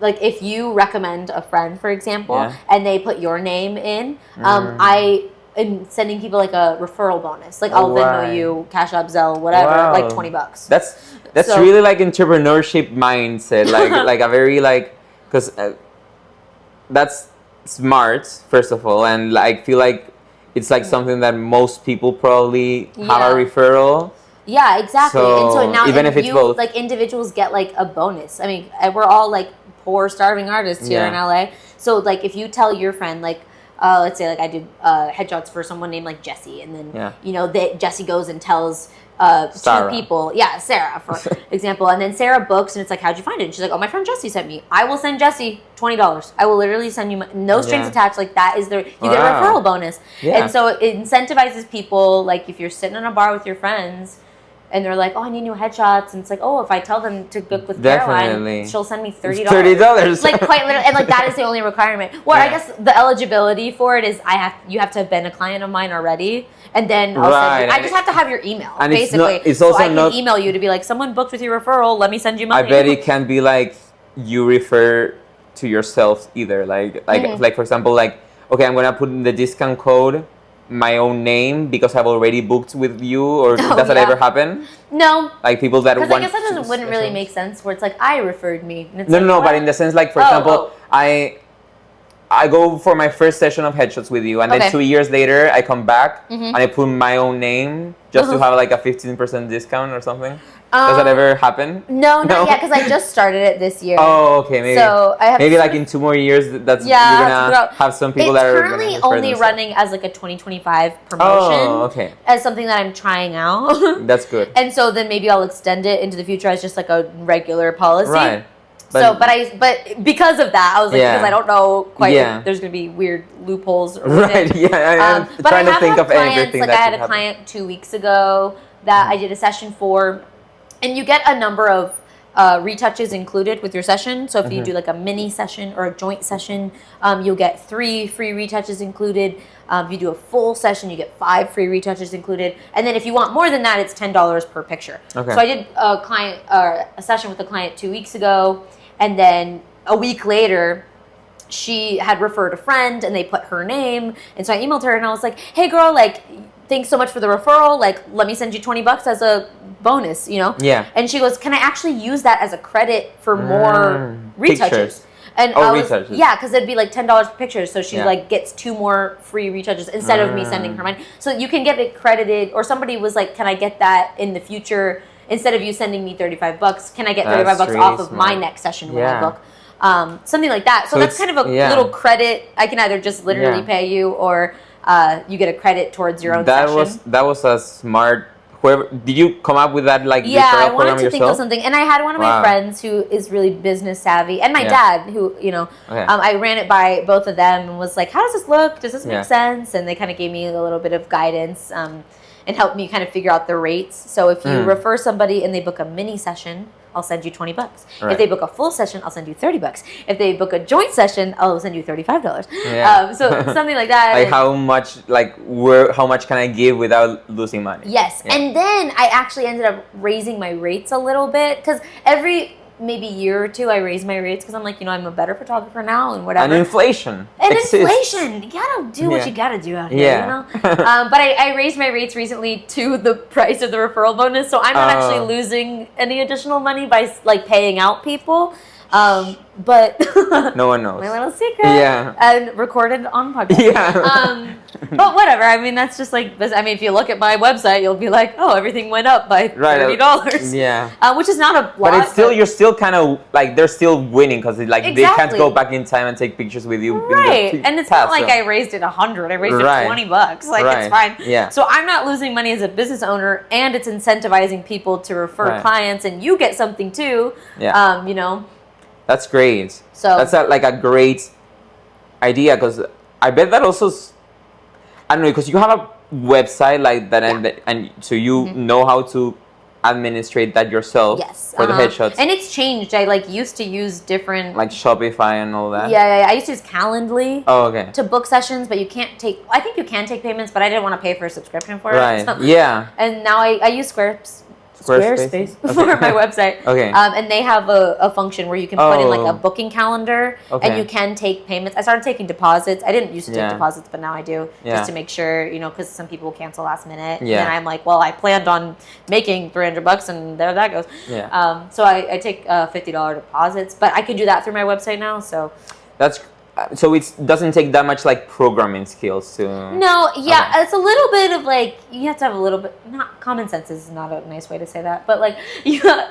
like if you recommend a friend, for example, and they put your name in, I am sending people like a referral bonus. Like I'll Venmo you, Cash App, Zelle, whatever, like $20. That's really like entrepreneurship mindset, like a very like, because that's smart first of all, and like feel like it's like something that most people probably have a referral. Yeah, exactly. And so now even if it's both, like individuals get like a bonus. I mean, we're all like poor, starving artists here in LA. So like if you tell your friend like, let's say like I do headshots for someone named like Jesse, and then you know Jesse goes and tells two people, Sarah for example, and then Sarah books, and it's like, how'd you find it? And she's like, oh, my friend Jesse sent me. I will send Jesse $20. I will literally send you no strings attached. Like that is you get a referral bonus, and so it incentivizes people. Like if you're sitting in a bar with your friends. And they're like, oh, I need new headshots. And it's like, oh, if I tell them to book with Caroline, she'll send me $30. $30. Like quite literally. And like that is the only requirement. Well, I guess the eligibility for it is you have to have been a client of mine already. And then I just have to have your email, and basically. It's also so I can email you to be like, someone booked with your referral, let me send you money. I bet it can be like you refer to yourself either. Like for example, like, okay, I'm going to put in the discount code my own name because I've already booked with you, or does that ever happen? No. Like people that want. Because I guess that wouldn't really make sense. Where it's like I referred me. And it's no, but in the sense, like for example, I go for my first session of headshots with you, and then 2 years later I come back and I put my own name just to have like a 15% discount or something. Does that ever happen? No, not yet, because I just started it this year. Oh, okay, maybe. So I have like in 2 more years, you're gonna have some people that are currently only running as like a 2025 promotion. As something that I'm trying out. That's good. And so then maybe I'll extend it into the future as just like a regular policy. Right. But because of that, I was like, because I don't know quite if there's going to be weird loopholes. Or right, I'm but trying to think of clients, everything like that I had a client 2 weeks ago that I did a session for, and you get a number of retouches included with your session. So if you do like a mini session or a joint session, you'll get 3 free retouches included. If you do a full session, you get 5 free retouches included. And then if you want more than that, it's $10 per picture. Okay. So I did a session with a client 2 weeks ago, and then a week later, she had referred a friend, and they put her name. And so I emailed her, and I was like, hey, girl, like, thanks so much for the referral. Like, let me send you $20 as a bonus, you know? Yeah. And she goes, can I actually use that as a credit for more retouches? Pictures. And retouches. Yeah, because it'd be like $10 per picture. So she like gets 2 more free retouches instead of me sending her money. So you can get it credited, or somebody was like, can I get that in the future? Instead of you sending me $35, can I get $35 really off of my next session when I book? Something like that. So that's kind of a little credit. I can either just literally pay you, or you get a credit towards your own session. That was a smart. Whoever did you come up with that like I wanted to think of something, and I had one of my friends who is really business savvy, and my dad who I ran it by both of them and was like, how does this look? Does this make sense? And they kind of gave me a little bit of guidance and helped me kind of figure out the rates. So if you refer somebody and they book a mini session, I'll send you $20. Right. If they book a full session, I'll send you $30. If they book a joint session, I'll send you $35. Yeah. So something like that. Like how much can I give without losing money? Yes. Yeah. And then I actually ended up raising my rates a little bit, because every maybe year or two I raise my rates, because I'm like, I'm a better photographer now, and whatever. And inflation. Inflation. You gotta do what you gotta do out here, you know? But I raised my rates recently to the price of the referral bonus, so I'm not actually losing any additional money by like paying out people. But no one knows. My little secret. Yeah. And recorded on podcast. Yeah. But whatever. I mean, that's just like this. I mean, if you look at my website, you'll be like, oh, everything went up by $30. Yeah. Which is not a lot. But it's still, you're still kind of like, they're still winning, because like they can't go back in time and take pictures with you. Right. And it's not like I raised it $100. I raised it $20. Like it's fine. Yeah. So I'm not losing money as a business owner, and it's incentivizing people to refer clients, and you get something too. Yeah. That's great. So that's like a great idea, because I bet that also, I don't know, because you have a website like that, and so you know how to administrate that yourself for the headshots. And it's changed. I used to use different, like Shopify and all that. Yeah. I used to use Calendly to book sessions, but you can't take, I think you can take payments, but I didn't want to pay for a subscription for it. Right. So, and now I use Squarespace for my website. Okay. And they have a function where you can put in like a booking calendar, and you can take payments. I started taking deposits. I didn't used to take deposits, but now I do, just to make sure, because some people cancel last minute. Yeah. And I'm like, well, I planned on making $300, and there that goes. Yeah. So I take $50 deposits, but I can do that through my website now. So that's. So it doesn't take that much like programming skills to. No, it's a little bit of like, you have to have a little bit, not common sense is not a nice way to say that, but like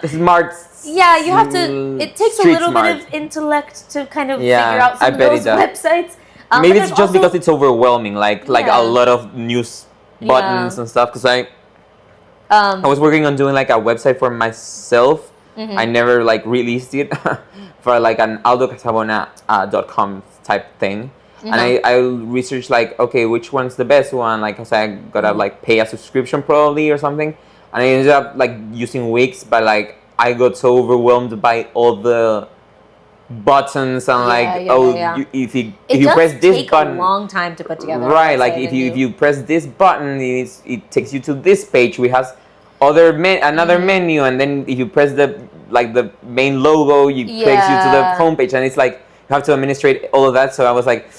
smart. Yeah, you have to. It takes a little bit of intellect to kind of figure out some of those websites. But Maybe there's it's just also- because it's overwhelming, like Yeah. a lot of news buttons Yeah. and stuff. Because I was working on doing like a website for myself. I never like released it for like an Aldo Casabona .com type thing. And I researched like, okay, which one's the best one? Like, cause I gotta like pay a subscription probably or something. And I ended up like using Wix, but like I got so overwhelmed by all the buttons and if you press this button, a long time to put together. right? Like if you press this button, it takes you to this page, which has another menu, and then if you press the main logo, it takes you to the homepage, and it's like you have to administrate all of that. So I was like,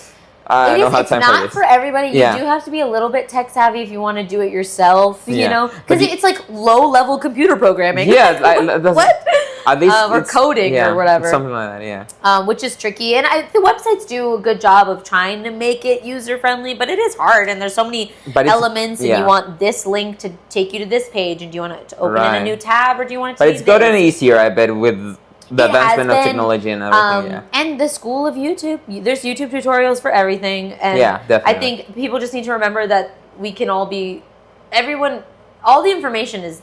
I don't have time for this. It's not for everybody. You Yeah. do have to be a little bit tech savvy if you want to do it yourself. You Yeah. know, But because it's like low level computer programming. Yeah, that's, What? At least Or it's- coding or whatever. something like that. Yeah. Which is tricky, and the websites do a good job of trying to make it user friendly, but it is hard, and there's so many elements, and you want this link to take you to this page, and do you want to open in a new tab, or do you want it to? But it's gotten easier, I bet, with the advancement of technology and everything. And the school of YouTube, there's YouTube tutorials for everything, and definitely. I think people just need to remember that we can all be, all the information is.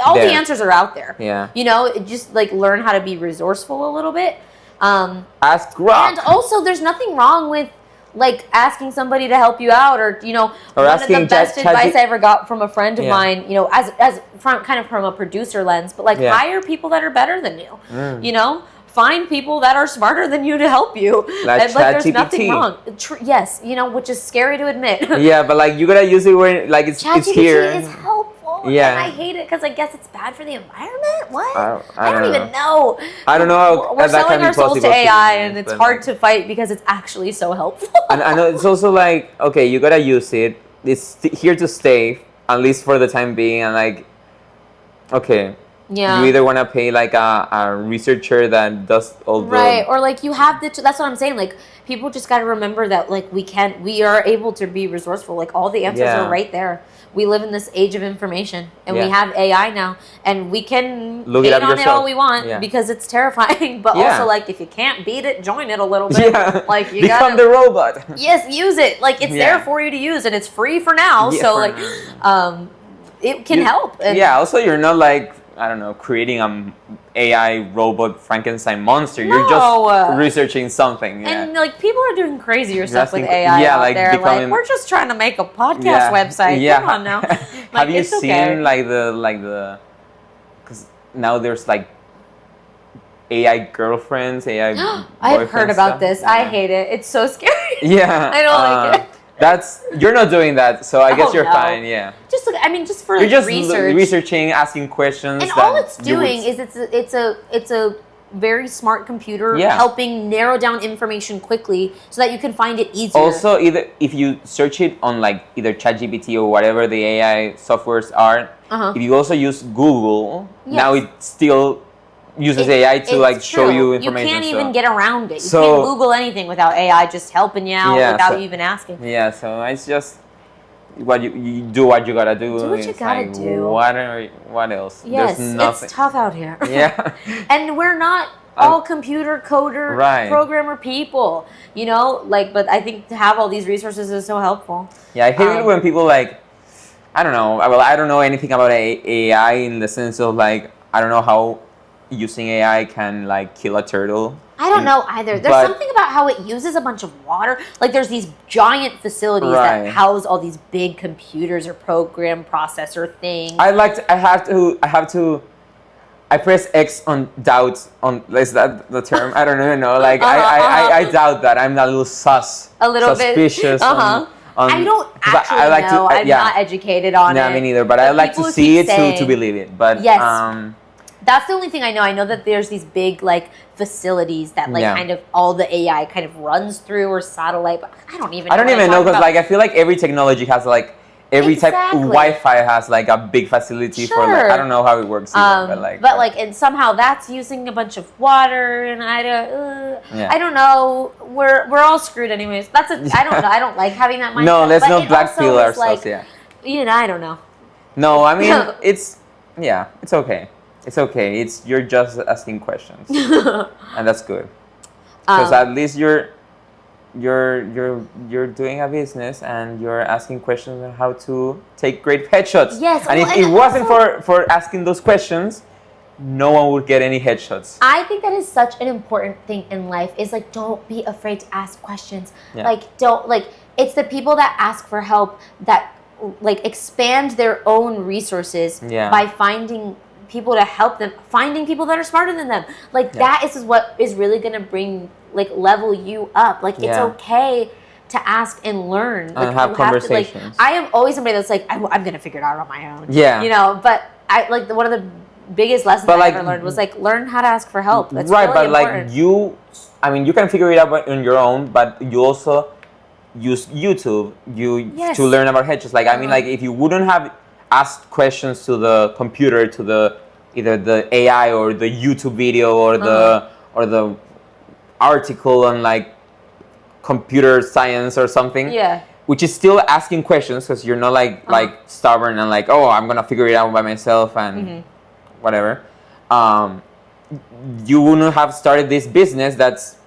All the answers are out there. Yeah. You know, just like learn how to be resourceful a little bit. Ask Grok. And also, there's nothing wrong with like asking somebody to help you out, or or one of the best advice I ever got from a friend of Yeah. mine. As kind of from a producer lens, but like hire people that are better than you. You know, find people that are smarter than you to help you. Like and like, there's ChatGPT. nothing wrong. Yes, which is scary to admit. Yeah, but like you gotta use it when like it's ChatGPT here. is helpful. Yeah. And I hate it because I guess it's bad for the environment. What? I don't even know. I don't know how We're that selling can be our souls to possible AI, be, and it's but, hard to fight because it's actually so helpful. And I know it's also like, okay, you gotta use it. It's here to stay, at least for the time being. And like, okay, you either want to pay like a researcher that does all the right, or like you have that's what I'm saying. Like people just got to remember that like we are able to be resourceful. Like all the answers are right there. We live in this age of information, and we have AI now, and we can look hate it up on yourself. it all we want because it's terrifying. But also, like if you can't beat it, join it a little bit. Like you become the robot. Yes, use it. Like it's there for you to use, and it's free for now. So like, it can help. And also you're not like, I don't know, creating an AI robot Frankenstein monster. You're just researching something. And like people are doing crazier stuff with AI out there. Like we're just trying to make a podcast website. Come on now. Like, have you seen like the? Because now there's like AI girlfriends, AI. I've heard about stuff. this. I hate it. It's so scary. Yeah, I don't like it. You're not doing that, so I guess you're fine. Yeah. Just look. I mean, just for you're just research. researching, asking questions. And all it's doing is it's a very smart computer helping narrow down information quickly so that you can find it easier. Also, either if you search it on like either ChatGPT or whatever the AI softwares are, if you also use Google, now it still uses AI to like show you information. You can't even get around it. You can't Google anything without AI just helping you out without you even asking. Yeah, so it's just what you do what you gotta do. Do what you gotta do. What else? Yes, there's nothing. it's tough out here. Yeah. And we're not all computer coder programmer people, but I think to have all these resources is so helpful. Yeah, I hate it when people like, I don't know. Well, I don't know anything about AI in the sense of like, I don't know how using AI can like kill a turtle. I don't know either. There's something about how it uses a bunch of water. Like there's these giant facilities that house all these big computers or program processor things. I press X on doubt on, is that the term? I don't even know. Like I doubt that. I'm a little suspicious. I don't actually know. I'm not educated on it. No, me neither. But I like to see it to believe it. But yes. That's the only thing I know. I know that there's these big like facilities that like kind of all the AI kind of runs through or satellite. But I don't even know because like I feel like every technology has like every type of Wi-Fi has like a big facility for like, I don't know how it works either, and somehow that's using a bunch of water and I don't know. We're all screwed anyways. I don't know. I don't like having that mindset. No, let's not blackpill ourselves. I don't know. No, I mean it's okay. It's okay. You're just asking questions, and that's good. Because at least you're you're doing a business and you're asking questions on how to take great headshots. Yes, and if it wasn't for asking those questions, no one would get any headshots. I think that is such an important thing in life, is like, don't be afraid to ask questions. Yeah. Like, don't, like, it's the people that ask for help that like expand their own resources by finding people to help them, finding people that are smarter than them. Like that is what is really gonna bring, like, level you up. Like it's okay to ask and learn. Like, and have conversations. To, like, I am always somebody that's like, I'm gonna figure it out on my own. Yeah. You know, but I like one of the biggest lessons I ever learned was like, learn how to ask for help. That's right, really but important. like you can figure it out on your own, but you also use YouTube to learn about headshots. Like I mean, like if you wouldn't have asked questions to the computer, to either the AI or the YouTube video or the article on like computer science or something. Yeah. Which is still asking questions, because you're not like stubborn and like, oh, I'm gonna figure it out by myself and whatever. You wouldn't have started this business that's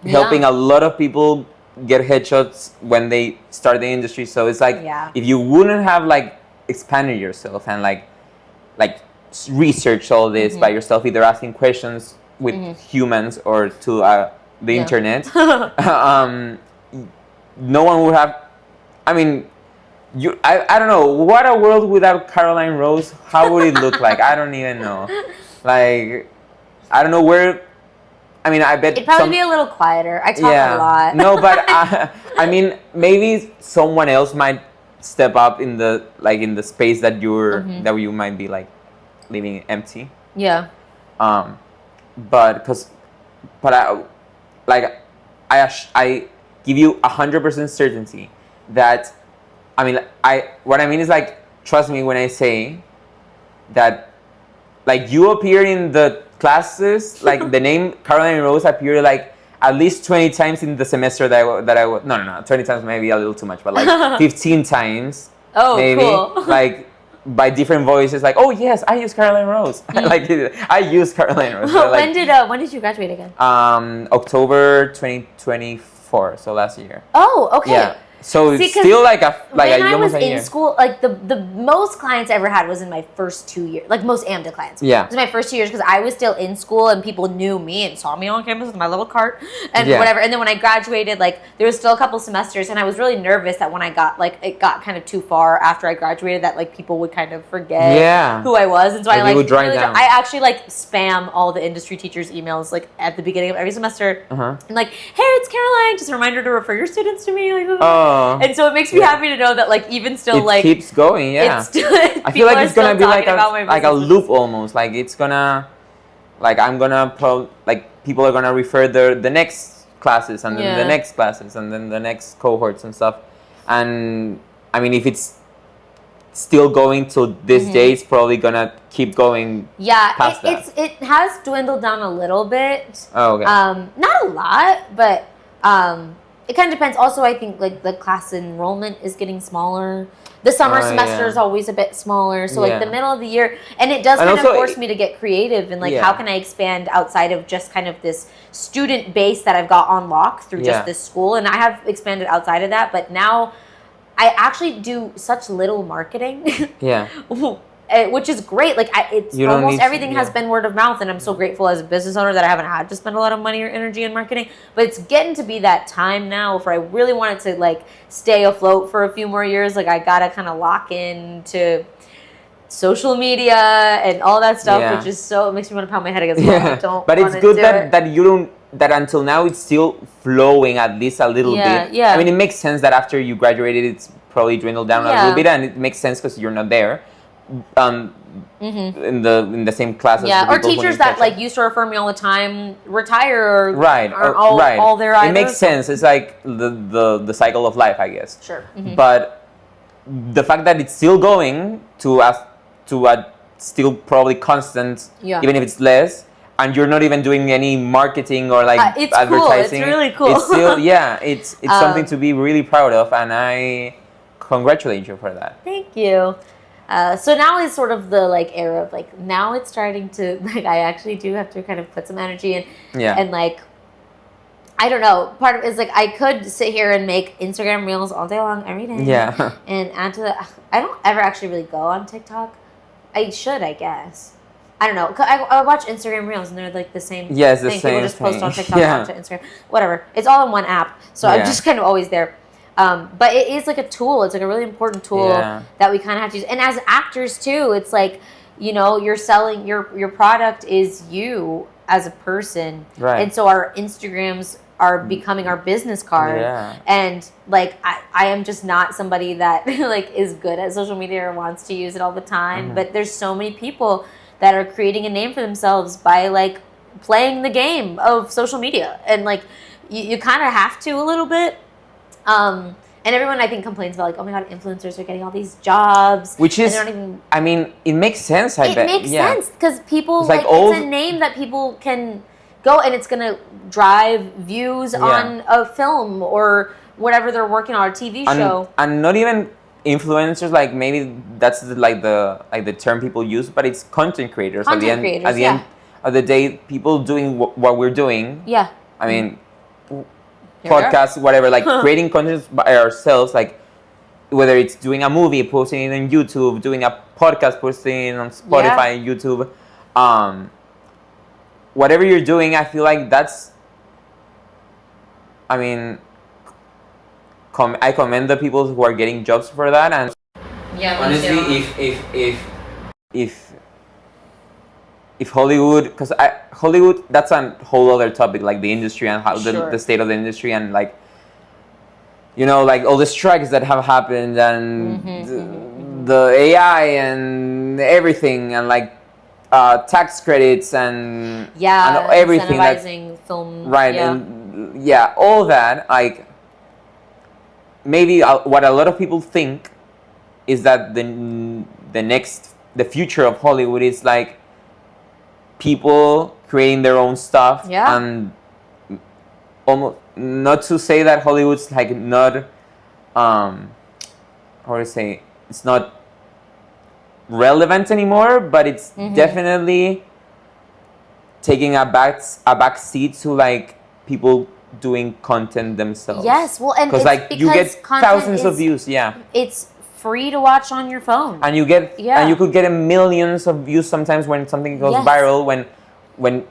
helping a lot of people get headshots when they start the industry. So it's like, if you wouldn't have like expanded yourself and like researched all this by yourself, either asking questions with humans or to the internet, no one would have. I mean, I don't know, what a world without Caroline Rose. How would it look like? I don't even know. Like, I don't know where. I mean, I bet it'd probably be a little quieter. I talk a lot. No, but I mean, maybe someone else might step up in the space that you might be like leaving empty. Yeah. But I give you 100% certainty that, I mean, what I mean is, like, trust me when I say that, like, you appear in the classes, like the name Caroline Rose appeared like at least 20 times in the semester that I was, no, 20 times maybe a little too much, but like 15 times. Oh, maybe. Cool. Like, by different voices, like, oh yes, I use Caroline Rose. Like, I use Caroline Rose. Like, when did you graduate again? October 2024, so last year. Oh, okay. Yeah. So it's still like when I was in school, like the most clients I ever had was in my first 2 years, like most AMDA clients. Yeah. It was my first 2 years because I was still in school and people knew me and saw me on campus with my little cart and whatever. And then when I graduated, like there was still a couple semesters and I was really nervous that when I got, like, it got kind of too far after I graduated that like people would kind of forget who I was. And so I I actually like spam all the industry teachers' emails like at the beginning of every semester. And like, hey, it's Caroline, just a reminder to refer your students to me. Like, and so it makes me happy to know that, like, even still, like, it keeps going. Yeah, it's still, I feel like it's gonna be like a loop almost. Like it's gonna, like I'm gonna people are gonna refer the next classes and then the next classes and then the next cohorts and stuff. And I mean, if it's still going till this day, it's probably gonna keep going. Yeah, past it has dwindled down a little bit. Oh, okay. Not a lot, but it kind of depends. Also, I think like the class enrollment is getting smaller. The summer semester is always a bit smaller. So like the middle of the year, and it does kind of force me to get creative and like how can I expand outside of just kind of this student base that I've got on lock through just this school. And I have expanded outside of that, but now I actually do such little marketing. Yeah. Which is great. Like it's almost everything has been word of mouth, and I'm so grateful as a business owner that I haven't had to spend a lot of money or energy in marketing. But it's getting to be that time now where I really wanted to like stay afloat for a few more years. Like I gotta kind of lock into social media and all that stuff, which is it makes me want to pound my head against the wall. I don't. But it's good that you don't. That until now it's still flowing at least a little bit. Yeah. I mean, it makes sense that after you graduated, it's probably dwindled down a little bit, and it makes sense because you're not there. In the same classes. Yeah, or teachers that like used to refer me all the time retire or all there either. It makes sense. It's like the cycle of life, I guess. Sure. But the fact that it's still going to a still probably constant, even if it's less, and you're not even doing any marketing or like it's advertising. Cool. It's really cool. It's still it's something to be really proud of, and I congratulate you for that. Thank you. So now is sort of the like era of like now it's starting to like I actually do have to kind of put some energy in and like I don't know. Part of it is like I could sit here and make Instagram reels all day long, every day. Yeah. And add to that. I don't ever actually really go on TikTok. I should, I guess. I don't know. I watch Instagram reels and they're like the same Yeah, it's the thing. same People just post on thing. TikTok, Yeah. onto Instagram, whatever. It's all in one app, so I'm Yeah. just kind of always there. But it is like a tool. It's like a really important tool that we kind of have to use. And as actors too, it's like, you know, you're selling your product is you as a person, Right. and so our Instagrams are becoming our business card. Yeah. And like I am just not somebody that like is good at social media or wants to use it all the time. But there's so many people that are creating a name for themselves by like playing the game of social media, and like you kind of have to a little bit. And everyone I think complains about like, oh my god, influencers are getting all these jobs, which is, and they don't even. I mean, it makes sense. I bet It makes sense because people It's like like it's a name that people can go, and it's gonna drive views on a film or whatever they're working on, a TV show. And not even influencers, like maybe that's the term people use, but it's content creators. At the end of the day, people doing what we're doing. Yeah. I mean, podcasts, whatever, like creating content by ourselves, like whether it's doing a movie, posting it on YouTube, doing a podcast, posting it on Spotify, YouTube, whatever you're doing, I feel like that's, I mean, I commend the people who are getting jobs for that. And honestly, if Hollywood, because Hollywood, that's a whole other topic, like the industry and how the state of the industry, and like, you know, like all the strikes that have happened, and the AI and everything, and like tax credits and everything, incentivizing film, right? And all that, like maybe what a lot of people think is that the future of Hollywood is like people creating their own stuff, and almost, not to say that Hollywood's like not how to say, it's not relevant anymore, but it's definitely taking a back seat to like people doing content themselves. Yes, well, and because like you get thousands of views. It's free to watch on your phone, and you get and you could get millions of views sometimes when something goes viral. When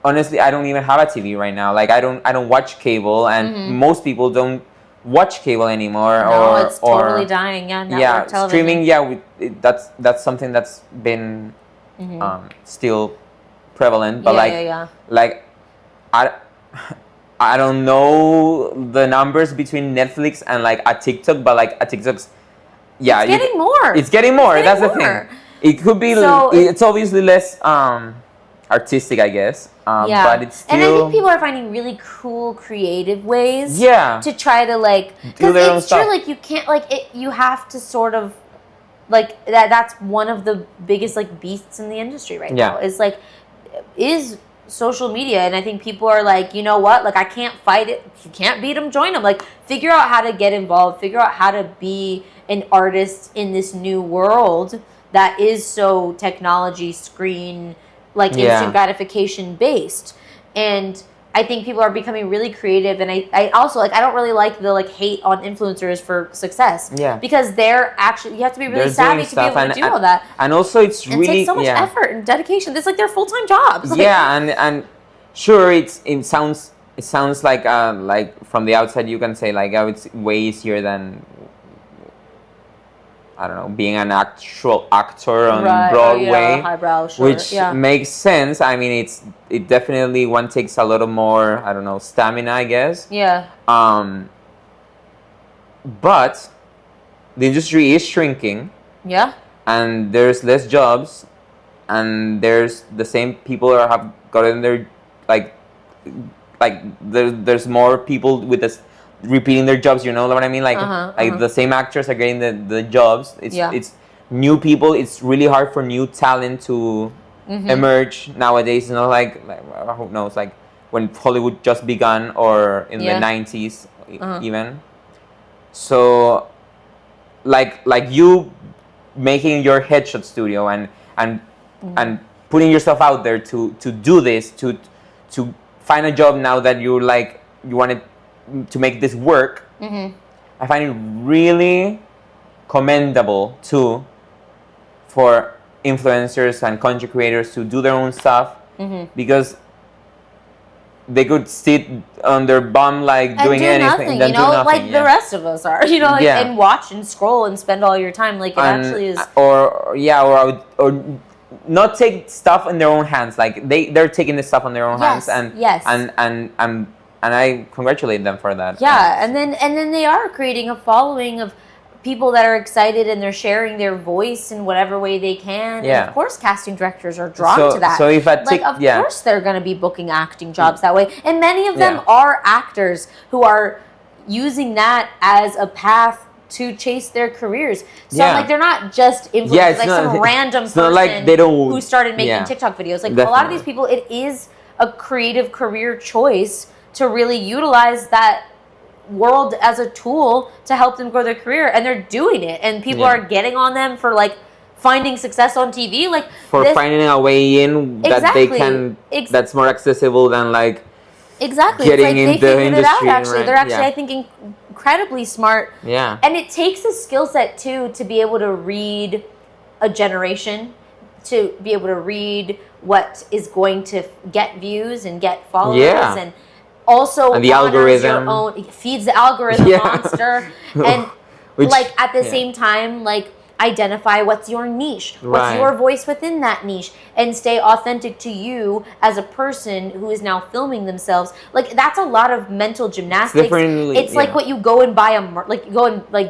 honestly, I don't even have a TV right now. Like I don't watch cable, and most people don't watch cable anymore. No, it's totally dying. Network television. Streaming. That's something that's been still prevalent. But like I don't know the numbers between Netflix and like a TikTok, but like a TikTok's it's getting more. It's getting more. That's the thing. It could be. So it's obviously less artistic, I guess. But it's still. And I think people are finding really cool, creative ways. To try to like, because it's true. Like you can't like it. You have to sort of like that. That's one of the biggest like beasts in the industry right now. Is social media, and I think people are like, you know what? Like I can't fight it. You can't beat them. Join them. Like figure out how to get involved. Figure out how to be an artist in this new world that is so technology, screen, like instant gratification based. And I think people are becoming really creative, and I also like, I don't really like the like hate on influencers for success. Because they're actually, you have to be really savvy to be able to do all that. And also it's really, it takes so much effort and dedication. It's like their full-time jobs. Like, and sure, it sounds like from the outside you can say like, oh, it's way easier than, I don't know, being an actual actor on Broadway, highbrow, which makes sense. I mean, it definitely one takes a lot of more, I don't know, stamina, I guess. But the industry is shrinking. And there's less jobs, and there's the same people that have gotten their there's more people with this repeating their jobs, you know what I mean? Like the same actors are getting the jobs. It's new people. It's really hard for new talent to emerge nowadays. You know, like who knows? Like when Hollywood just began, or in the 90s even. So, like you making your headshot studio and putting yourself out there to do this, to find a job now that you're like you wanted to make this work, I find it really commendable too for influencers and content creators to do their own stuff, because they could sit on their bum like and doing do anything, nothing, like the rest of us are, and watch and scroll and spend all your time. Like it actually is, or not take stuff in their own hands. Like they're taking this stuff on their own hands, and I congratulate them for that. Yeah, and then they are creating a following of people that are excited, and they're sharing their voice in whatever way they can. Yeah. And of course, casting directors are drawn to that. So if I take, of course they're going to be booking acting jobs that way, and many of them are actors who are using that as a path to chase their careers. So like they're not just influencers, some random person like they don't, who started making TikTok videos. Like a lot of these people, it is a creative career choice to really utilize that world as a tool to help them grow their career, and they're doing it, and people are getting on them for like finding success on TV, like for finding a way in that they can that's more accessible than like getting in the industry. It out, actually. They're actually I think incredibly smart, and it takes a skill set too to be able to read a generation, to be able to read what is going to get views and get followers, and also and the algorithm feeds the algorithm monster, and like at the same time, like identify what's your niche, what's your voice within that niche, and stay authentic to you as a person who is now filming themselves. Like that's a lot of mental gymnastics. It's like what you go and buy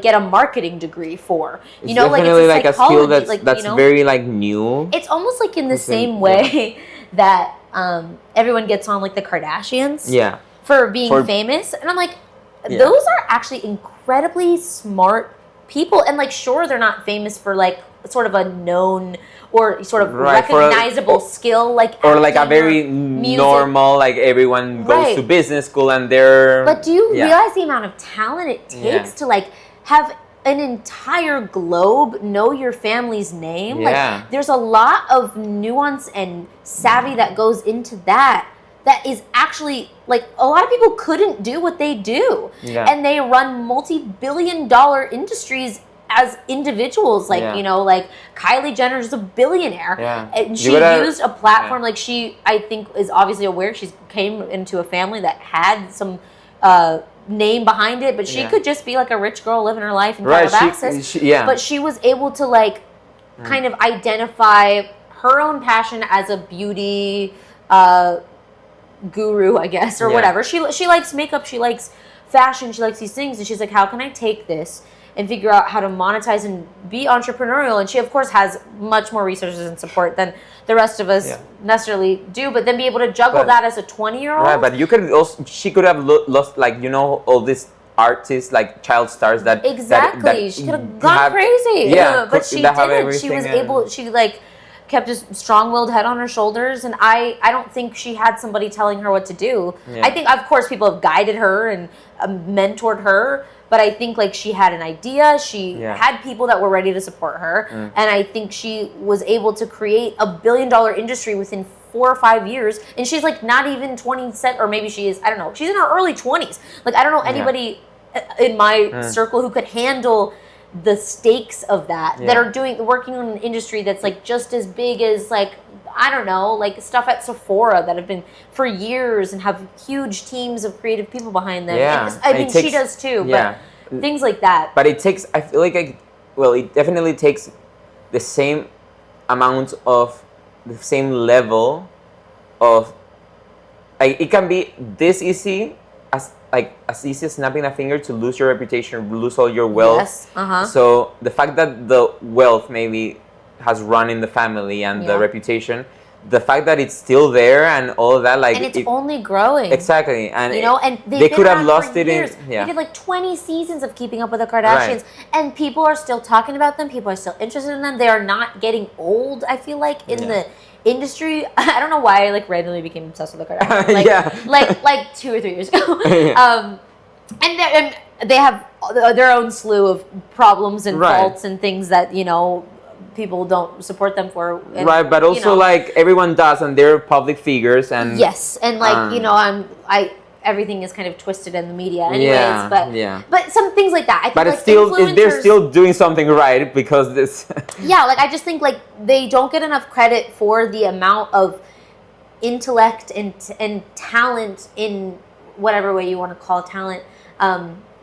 get a marketing degree for. It's definitely like a skill that's very like new. It's almost like in the same way that everyone gets on like the Kardashians. For being famous, and I'm like, those are actually incredibly smart people, and like sure they're not famous for like sort of a known or sort of recognizable skill, like or like a very normal, like everyone goes to business school and they're. But do you realize the amount of talent it takes to like have an entire globe know your family's name? Like there's a lot of nuance and savvy that goes into that is actually like a lot of people couldn't do what they do, and they run multi-billion-dollar industries as individuals. Like like Kylie Jenner is a billionaire, and she used a platform. Like she, I think, is obviously aware. She came into a family that had some name behind it, but she could just be like a rich girl living her life and have access. But she was able to like kind of identify her own passion as a beauty guru, I guess, or whatever. She likes makeup, she likes fashion, she likes these things, and she's like, how can I take this and figure out how to monetize and be entrepreneurial? And she of course has much more resources and support than the rest of us necessarily do, but then be able to juggle that as a 20-year-old. Right, but you could also, she could have lost like all these artists, like child stars that she could have gone crazy. But she didn't. She was able, she like kept a strong-willed head on her shoulders, and I don't think she had somebody telling her what to do. I think, of course, people have guided her and mentored her, but I think like she had an idea, she had people that were ready to support her, and I think she was able to create a billion-dollar industry within 4 or 5 years, and she's like not even 20, or maybe she is, I don't know, she's in her early 20s. Like I don't know anybody in my circle who could handle the stakes of that are working on an industry that's like just as big as like, I don't know, like stuff at Sephora that have been for years and have huge teams of creative people behind them. I mean, she does too, but things like that. But it takes, I feel like, it definitely takes the same amount of, the same level of, like, it can be this easy as easy as snapping a finger to lose your reputation, lose all your wealth. So the fact that the wealth maybe has run in the family and the reputation, the fact that it's still there and all of that, like, and it's only growing. Exactly, and and they could have lost it years. in. They did like 20 seasons of Keeping Up with the Kardashians, and people are still talking about them. People are still interested in them. They are not getting old. I feel like in the industry, I don't know why I like randomly became obsessed with the Kardashians. Like 2 or 3 years ago. And they have their own slew of problems and faults and things that people don't support them for. And, but also like everyone does, and they're public figures, and and like everything is kind of twisted in the media anyways, but some things like that. I think but like it's still, they're still doing something right because this. Yeah, like I just think like they don't get enough credit for the amount of intellect and talent in whatever way you want to call talent,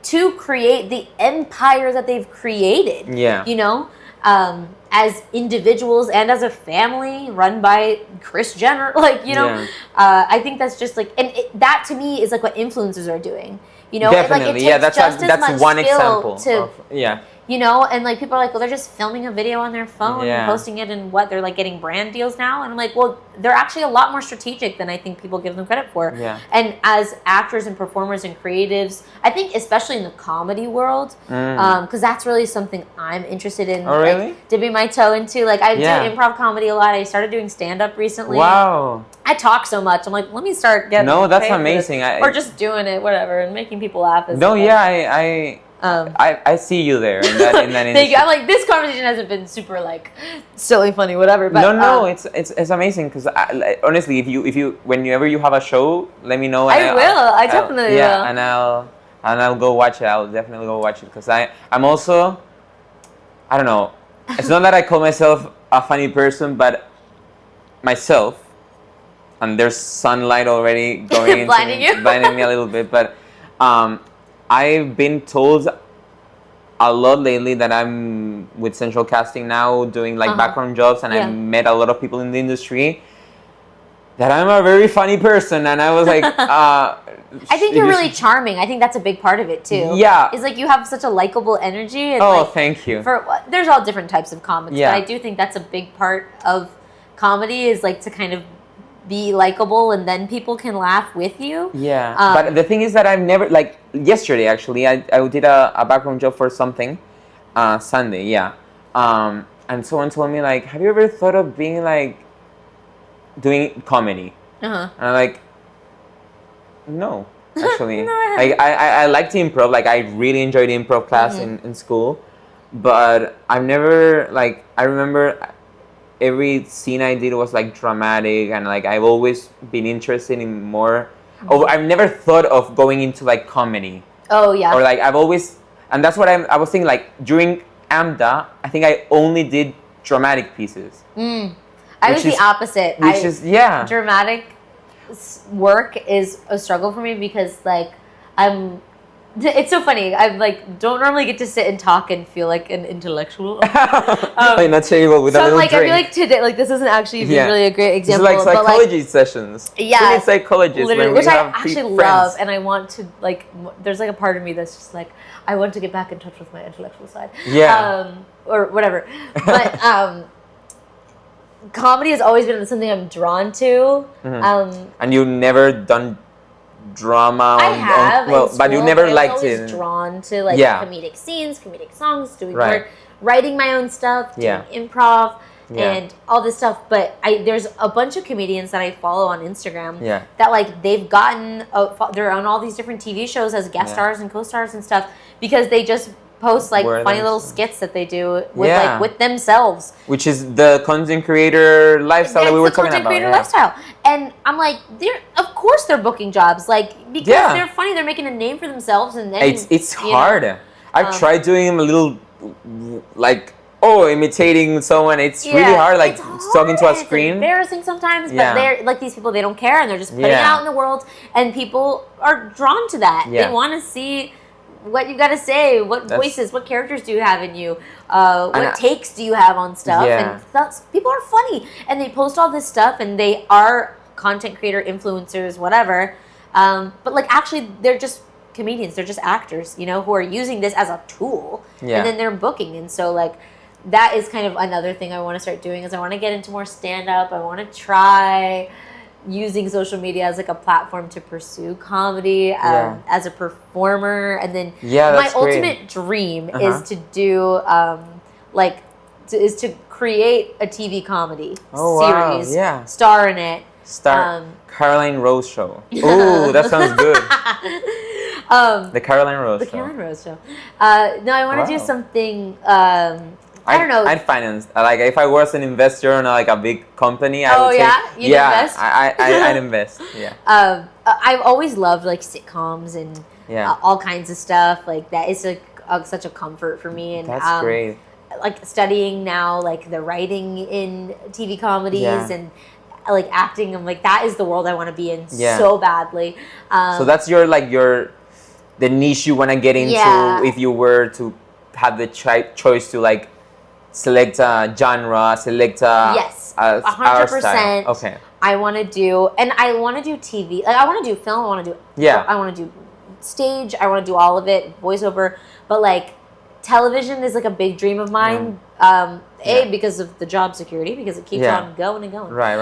to create the empire that they've created. Yeah. You know, as individuals and as a family run by Kris Jenner, like, you know, I think that's just like, and that to me is like what influencers are doing. You know, definitely, like, it takes that's one example. You know, and like people are like, well, they're just filming a video on their phone and posting it, and what, they're like getting brand deals now, and I'm like, well, they're actually a lot more strategic than I think people give them credit for. Yeah. And as actors and performers and creatives, I think especially in the comedy world, because that's really something I'm interested in. Oh, really? Like, dipping my toe into. Like I do improv comedy a lot. I started doing stand up recently. Wow. I talk so much. I'm like, let me start getting. No, that's amazing. Or just doing it, whatever, and making people laugh. I see you there in that Thank you. I'm like, this conversation hasn't been super like silly, funny, whatever. But it's amazing because honestly, if you whenever you have a show, let me know. I definitely will. And I'll go watch it. I'll definitely go watch it because I'm also, I don't know. It's not that I call myself a funny person, but myself, and there's sunlight already going into blinding me a little bit, but. I've been told a lot lately that I'm with Central Casting now doing like background jobs, and I met a lot of people in the industry that I'm a very funny person, and I was like, I think you're really charming. I think that's a big part of it too. Yeah, it's like you have such a likable energy. And thank you. There's all different types of comics, but I do think that's a big part of comedy is like to kind of be likable, and then people can laugh with you. Yeah, but the thing is that I've never, like yesterday actually, I did a background job for something, Sunday, and someone told me like, have you ever thought of being like, doing comedy? And I'm like, no, actually. Like I like to improv, like I really enjoyed the improv class in school, but I've never, like, I remember every scene I did was like dramatic, and like I've always been interested in more. I've never thought of going into like comedy. Oh yeah. Or like I've always, and that's what I was thinking. Like during AMDA, I think I only did dramatic pieces. I was the opposite. Dramatic work is a struggle for me because like it's so funny. I like don't normally get to sit and talk and feel like an intellectual. Like not table with a little like, drink. I feel like today, like this isn't actually even really a great example. It's like psychology sessions. Yeah, psychologists, which I actually love, and I want to like. There's like a part of me that's just like I want to get back in touch with my intellectual side. Yeah. Or whatever, but comedy has always been something I'm drawn to. And you've never done drama. I have, but you never liked it. I was drawn to like comedic scenes, comedic songs, doing work, writing my own stuff, doing improv, and all this stuff. But there's a bunch of comedians that I follow on Instagram that like they've gotten they're on all these different TV shows as guest stars and co-stars and stuff because they just post like funny little skits that they do with like with themselves, which is the content creator lifestyle that we were talking about. Content creator lifestyle, and I'm like, of course they're booking jobs, like because they're funny, they're making a name for themselves, and then it's hard. I've tried doing a little like imitating someone. It's really hard, like talking to a screen. It's embarrassing sometimes, but they're like these people. They don't care, and they're just putting it out in the world, and people are drawn to that. They want to see what you got to say, what voices, what characters do you have in you, what takes do you have on stuff, and people are funny, and they post all this stuff, and they are content creator, influencers, whatever, but like actually they're just comedians, they're just actors, you know, who are using this as a tool, and then they're booking, and so like that is kind of another thing I want to start doing is I want to get into more stand-up, I want to try using social media as like a platform to pursue comedy as a performer, and then my ultimate dream is to do is to create a TV comedy series, star in it, Caroline Rose show. Oh, that sounds good. The Caroline Rose show. Caroline Rose show. No, I want to do something I don't know. I'd finance. Like if I was an investor in like a big company, I would say, You'd invest? I'd invest. Yeah. I've always loved like sitcoms and all kinds of stuff like that. It's like such a comfort for me. And that's great. Like studying now, like the writing in TV comedies and like acting. I'm like, that is the world I want to be in so badly. So that's the niche you want to get into if you were to have the choice to like select a genre, select a yes, 100%. Okay. I want to do TV. Like I want to do film. I want to do I want to do stage. I want to do all of it, voiceover. But like television is like a big dream of mine. Because of the job security, because it keeps on going and going. Right.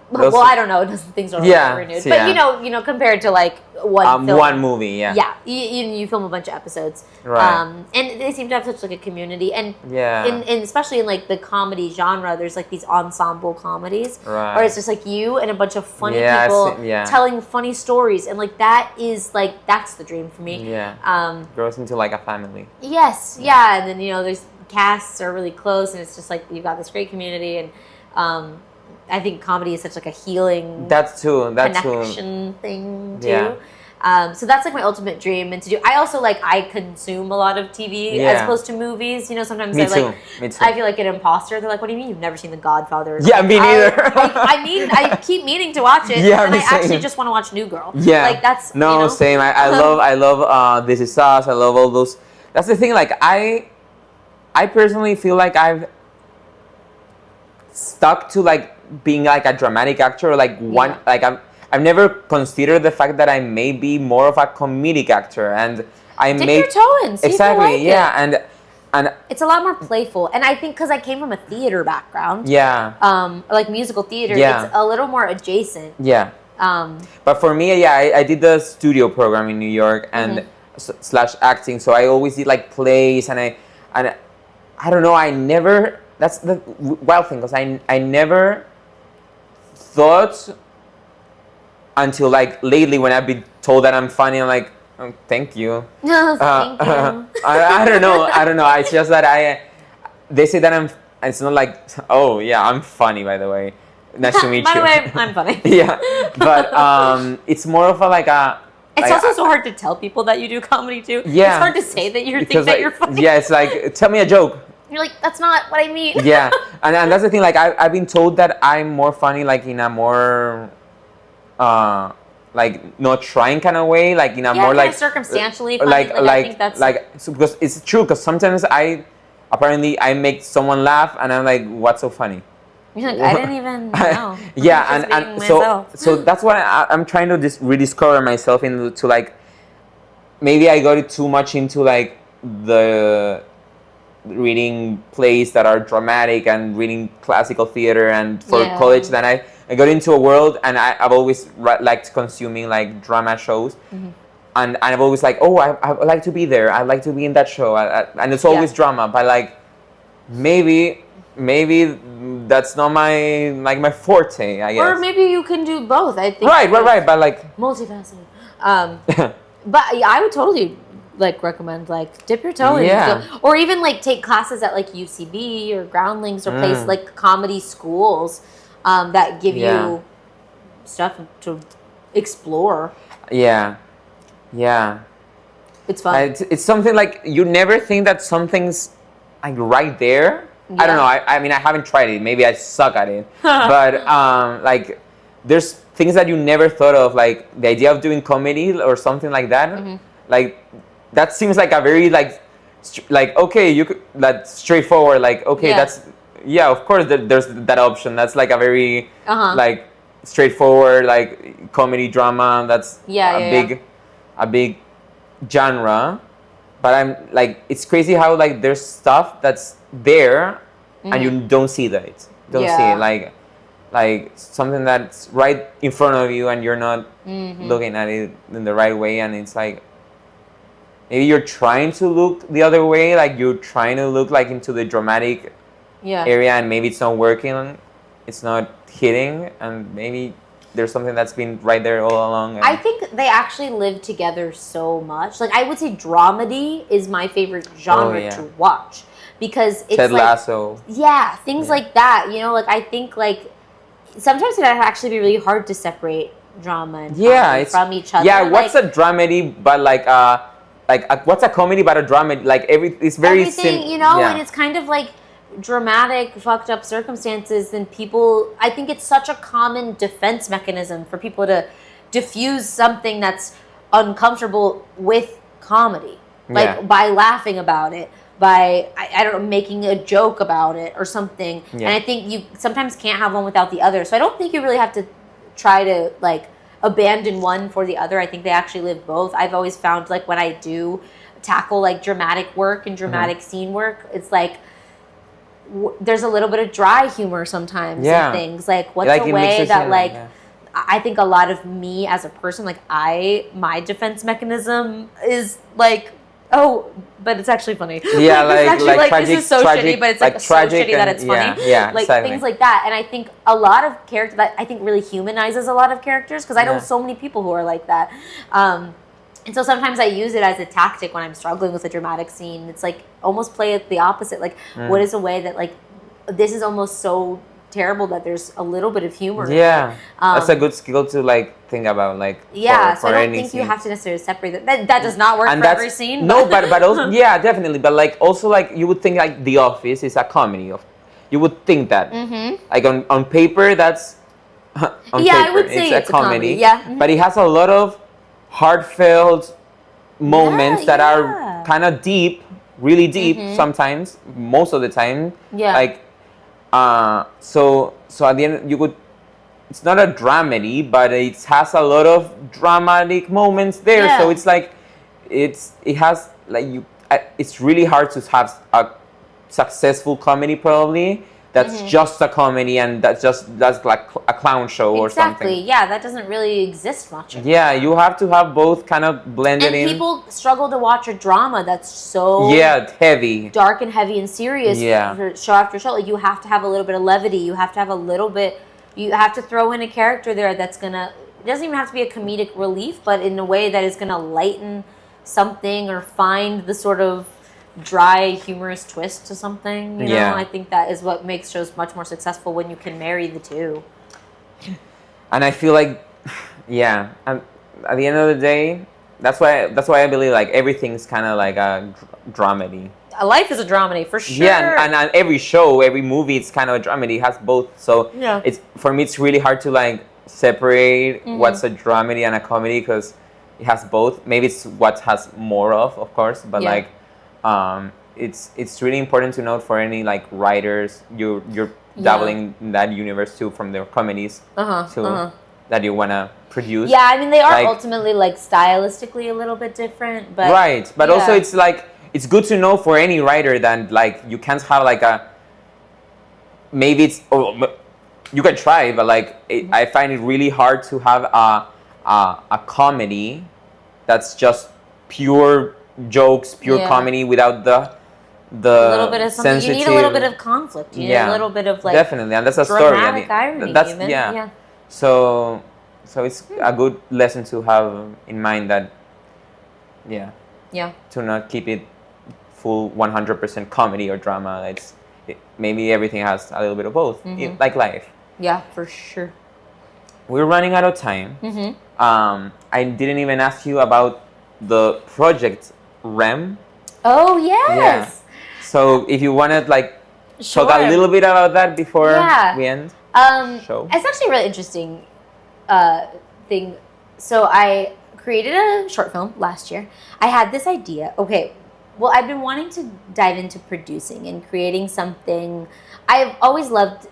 Well, I don't know. Things don't get renewed. But you know, compared to like one movie, you film a bunch of episodes, right? And they seem to have such like a community, and and especially in like the comedy genre, there's like these ensemble comedies, right? Where it's just like you and a bunch of funny people telling funny stories, and like that's the dream for me. Grows into like a family. Yes, and then there's casts are really close, and it's just like you've got this great community, and I think comedy is such like a healing connection thing too. So that's like my ultimate dream, and to do. I also I consume a lot of TV as opposed to movies. Sometimes Me too. I feel like an imposter. They're like, "What do you mean you've never seen The Godfather?" Yeah, me neither. I keep meaning to watch it, and I actually just want to watch New Girl. Yeah, like that's same. I love This Is Us. I love all those. That's the thing. Like I personally feel like I've stuck to like being like a dramatic actor, or like one like I've never considered the fact that I may be more of a comedic actor, and I dip your toe in, see exactly if you like it. and it's a lot more playful, and I think because I came from a theater background, like musical theater, it's a little more adjacent. But for me, I did the studio program in New York and slash acting, so I always did like plays, and I don't know, I never. That's the wild thing, because I never thought until like lately when I've been told that I'm funny. I'm like, oh, thank you. No, thank you. I don't know. It's just that they say that it's not like, oh yeah, I'm funny, by the way. Nice to meet you. By the way, I'm funny. But it's more of it's also so hard to tell people that you do comedy too. Yeah. It's hard to say that you think that you're funny. Yeah, it's like, tell me a joke. You're like, that's not what I mean. Yeah, and that's the thing. Like I've been told that I'm more funny, like in a more, like not trying kind of way, like in a more like circumstantially funny. I think that's because it's true. Because sometimes I make someone laugh, and I'm like, what's so funny? You're like, I didn't even know. and so that's why I'm trying to rediscover myself into like, maybe I got too much into like the reading plays that are dramatic and reading classical theater, and for college then I got into a world, and I've always liked consuming like drama shows, and I've always like, oh, I like to be there, I like to be in that show, and it's always drama, but like maybe that's not my forte, I guess. Or maybe you can do both. I think right, but like multifaceted. But I would totally like recommend like dip your toe in, or even like take classes at like UCB or Groundlings or place like comedy schools that give you stuff to explore. It's fun. It's something like you never think that something's like right there. I don't know. I mean, I haven't tried it. Maybe I suck at it. But like there's things that you never thought of, like the idea of doing comedy or something like that. Like that seems like a very like okay, you could, that's straightforward, like okay, that's of course there's that option. That's like a very like straightforward like comedy drama. That's a big genre. But I'm like, it's crazy how like there's stuff that's there and you don't see that. See it like something that's right in front of you and you're not looking at it in the right way, and it's like maybe you're trying to look the other way, like you're trying to look like into the dramatic area, and maybe it's not working, it's not hitting, and maybe there's something that's been right there all along. I think they actually live together so much. Like I would say dramedy is my favorite genre to watch, because it's Ted like Lasso. things like that. You know, like I think like sometimes it would actually be really hard to separate drama and comedy from each other. Yeah, what's a dramedy but like what's a comedy but a dramedy? Like it's very everything, you know, and it's kind of like dramatic, fucked up circumstances, and people. I think it's such a common defense mechanism for people to diffuse something that's uncomfortable with comedy, like by laughing about it, by I don't know, making a joke about it or something. And I think you sometimes can't have one without the other. So I don't think you really have to try to like abandon one for the other. I think they actually live both. I've always found like when I do tackle like dramatic work and dramatic scene work, it's like there's a little bit of dry humor sometimes in things. Like what's a way that like I think a lot of me as a person, like my defense mechanism is like, oh, but it's actually funny. Yeah, like, actually, like tragic, this is so tragic, shitty, but it's like so shitty that it's funny. Yeah, like exactly. things like that. And I think a lot of characters that I think really humanizes a lot of characters, because I know so many people who are like that. And so sometimes I use it as a tactic when I'm struggling with a dramatic scene. It's like almost play it the opposite. Like, what is a way that like this is almost so terrible that there's a little bit of humor. Yeah, that's a good skill to like think about. Like so I don't think you have to necessarily separate that. That does not work for every scene. No, but also definitely. But like also like you would think like The Office is a comedy. You would think that like on paper that's on paper, I would say it's a comedy. Yeah, but it has a lot of heartfelt moments that are kind of deep, really deep sometimes. Most of the time, like. So at the end you could. It's not a dramedy, but it has a lot of dramatic moments there. Yeah. So it's like, it has like it's really hard to have a successful comedy probably. That's just a comedy and that's like a clown show or something. Exactly. Yeah, that doesn't really exist much anymore. Yeah, you have to have both kind of blended in. And people struggle to watch a drama that's so heavy, dark and heavy and serious for show after show. Like you have to have a little bit of levity. You have to have a little bit. You have to throw in a character there that's gonna. It doesn't even have to be a comedic relief, but in a way that is gonna lighten something or find the sort of dry, humorous twist to something. You know, I think that is what makes shows much more successful when you can marry the two. And I feel like, and at the end of the day, that's why I believe like everything's kind of like a dramedy. Life is a dramedy for sure. Yeah, and every show, every movie, it's kind of a dramedy. It has both. So it's for me, it's really hard to like separate what's a dramedy and a comedy because it has both. Maybe it's what has more of course, but like. It's really important to note for any like writers you're dabbling in that universe too from their comedies that you wanna produce. Yeah, I mean they are like, ultimately like stylistically a little bit different, but but also it's like it's good to know for any writer that like you can't have like a maybe it's you can try, but like I find it really hard to have a comedy that's just pure jokes, pure comedy without the a little bit of something. You need a little bit of conflict. You need a little bit of like definitely, and that's a story. Irony. That's even. So it's a good lesson to have in mind that to not keep it full 100% comedy or drama. Maybe everything has a little bit of both, like life. Yeah, for sure. We're running out of time. I didn't even ask you about the project REM. Oh yes. Yeah. So if you want to like talk a little bit about that before we end show. It's actually a really interesting thing. So I created a short film last year. I had this idea. Okay, well I've been wanting to dive into producing and creating something. I've always loved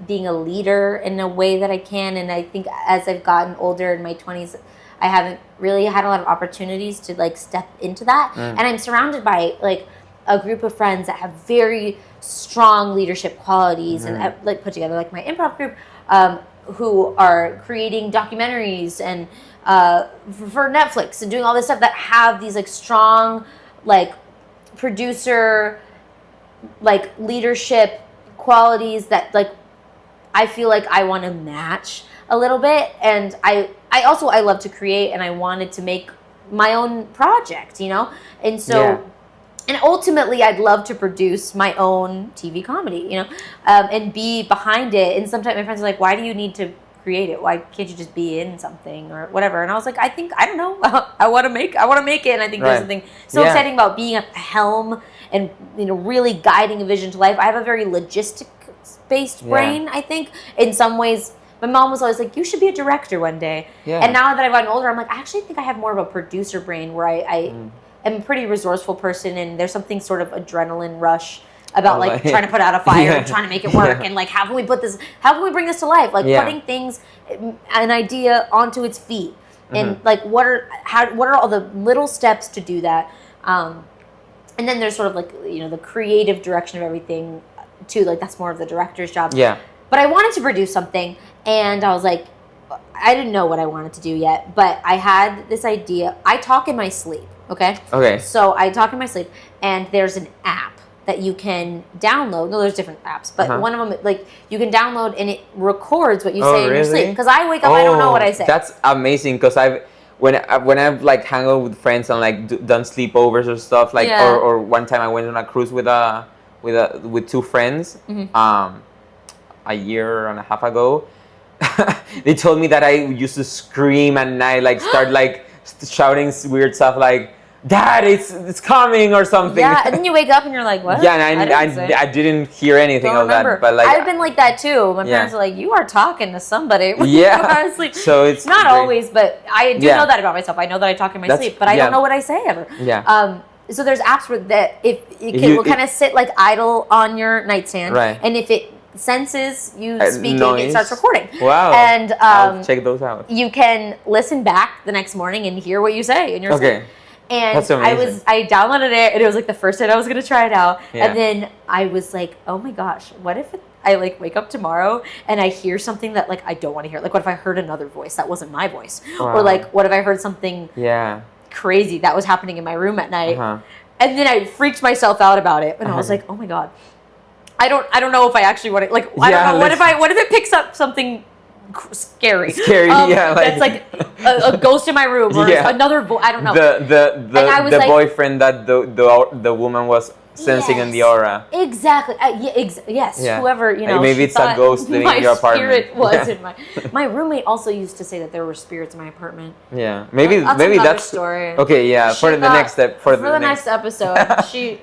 being a leader in a way that I can, and I think as I've gotten older in my 20s, I haven't really had a lot of opportunities to like step into that. And I'm surrounded by like a group of friends that have very strong leadership qualities and like put together like my improv group who are creating documentaries and for Netflix and doing all this stuff that have these like strong like producer like leadership qualities that like I feel like I want to match a little bit. And I love to create, and I wanted to make my own project, you know? And so And ultimately, I'd love to produce my own TV comedy, and be behind it. And sometimes my friends are like, why do you need to create it? Why can't you just be in something or whatever? And I was like, I don't know. I want to make it. And I think there's something so exciting about being at the helm and, really guiding a vision to life. I have a very logistic-based brain, I think. In some ways, my mom was always like, you should be a director one day. Yeah. And now that I've gotten older, I'm like, I actually think I have more of a producer brain where I am a pretty resourceful person, and there's something sort of adrenaline rush about trying to put out a fire and trying to make it work, and how can we bring this to life, putting things, an idea onto its feet, and what are all the little steps to do that, and then there's sort of the creative direction of everything too, that's more of the director's job. But I wanted to produce something, and I was like, I didn't know what I wanted to do yet, but I had this idea. I talk in my sleep. Okay. So I talk in my sleep, and there's an app that you can download. No, there's different apps, but one of them, you can download, and it records what you say in your sleep. Because I wake up, I don't know what I say. That's amazing. Because when I've hung out with friends and done sleepovers or stuff, or one time I went on a cruise with two friends, a year and a half ago. They told me that I used to scream at night, start shouting weird stuff like, Dad, it's coming or something. Yeah, and then you wake up and you're like, what? Yeah, and I didn't hear anything of that. But I've been like that too. My parents are like, you are talking to somebody when you go to sleep. So it's not always, but I do know that about myself. I know that I talk in my sleep, but I don't know what I say ever. Yeah. So there's apps where will kind of sit idle on your nightstand, and if it senses you speaking, it starts recording. Wow. And I'll check those out. You can listen back the next morning and hear what you say in your sleep. And I downloaded it, and it was the first day I was going to try it out. And then I was like, oh my gosh, what if I wake up tomorrow and I hear something that I don't want to hear? What if I heard another voice that wasn't my voice? Wow. Or what if I heard something crazy that was happening in my room at night? And then I freaked myself out about it, and I was like, oh my God. I don't know if I actually want to, I don't know, what if it picks up something scary? That's a ghost in my room, or another I don't know. The boyfriend that the woman was sensing in the aura. Exactly. Yes. Yeah. Whoever, maybe it's a ghost living in your apartment. My spirit was in my roommate also used to say that there were spirits in my apartment. Yeah. Maybe that's story. Okay, yeah, for the next step for the next episode. She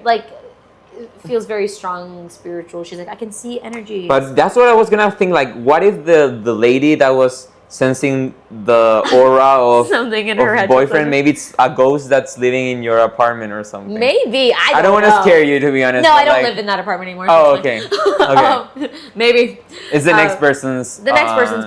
feels very strong, spiritual. She's like, I can see energy. But that's what I was gonna think. What if the lady that was sensing the aura of something in her head boyfriend, maybe it's a ghost that's living in your apartment or something? Maybe. I don't want to scare you, to be honest. No, I don't live in that apartment anymore. Oh, okay. Okay. Maybe. It's the next person's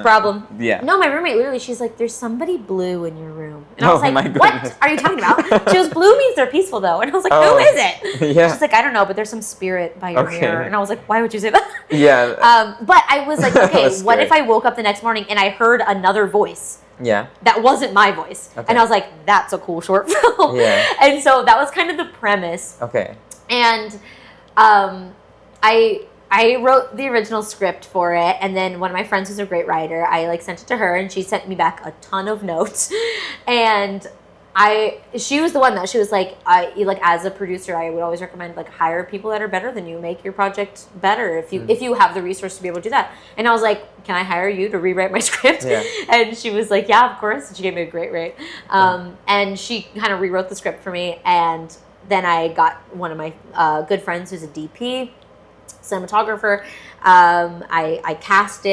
problem. Yeah. No, my roommate literally, she's like, there's somebody blue in your room. And I was like, my what are you talking about? She goes, blue means they're peaceful though. And I was like, who is it? Yeah. She's like, I don't know, but there's some spirit by your mirror. And I was like, why would you say that? Yeah. But I was like, okay, what if I woke up the next morning and I heard another voice? Yeah. That wasn't my voice. Okay. And I was like, that's a cool short film. Yeah. And so that was kind of the premise. Okay. And I wrote the original script for it, and then one of my friends who's a great writer, I sent it to her, and she sent me back a ton of notes. And she was the one that she was like, as a producer, I would always recommend hire people that are better than you, make your project better if you have the resource to be able to do that. And I was like, can I hire you to rewrite my script? Yeah. And she was like, yeah, of course. And she gave me a great rate. And she kind of rewrote the script for me. And then I got one of my good friends who's a DP, cinematographer. I cast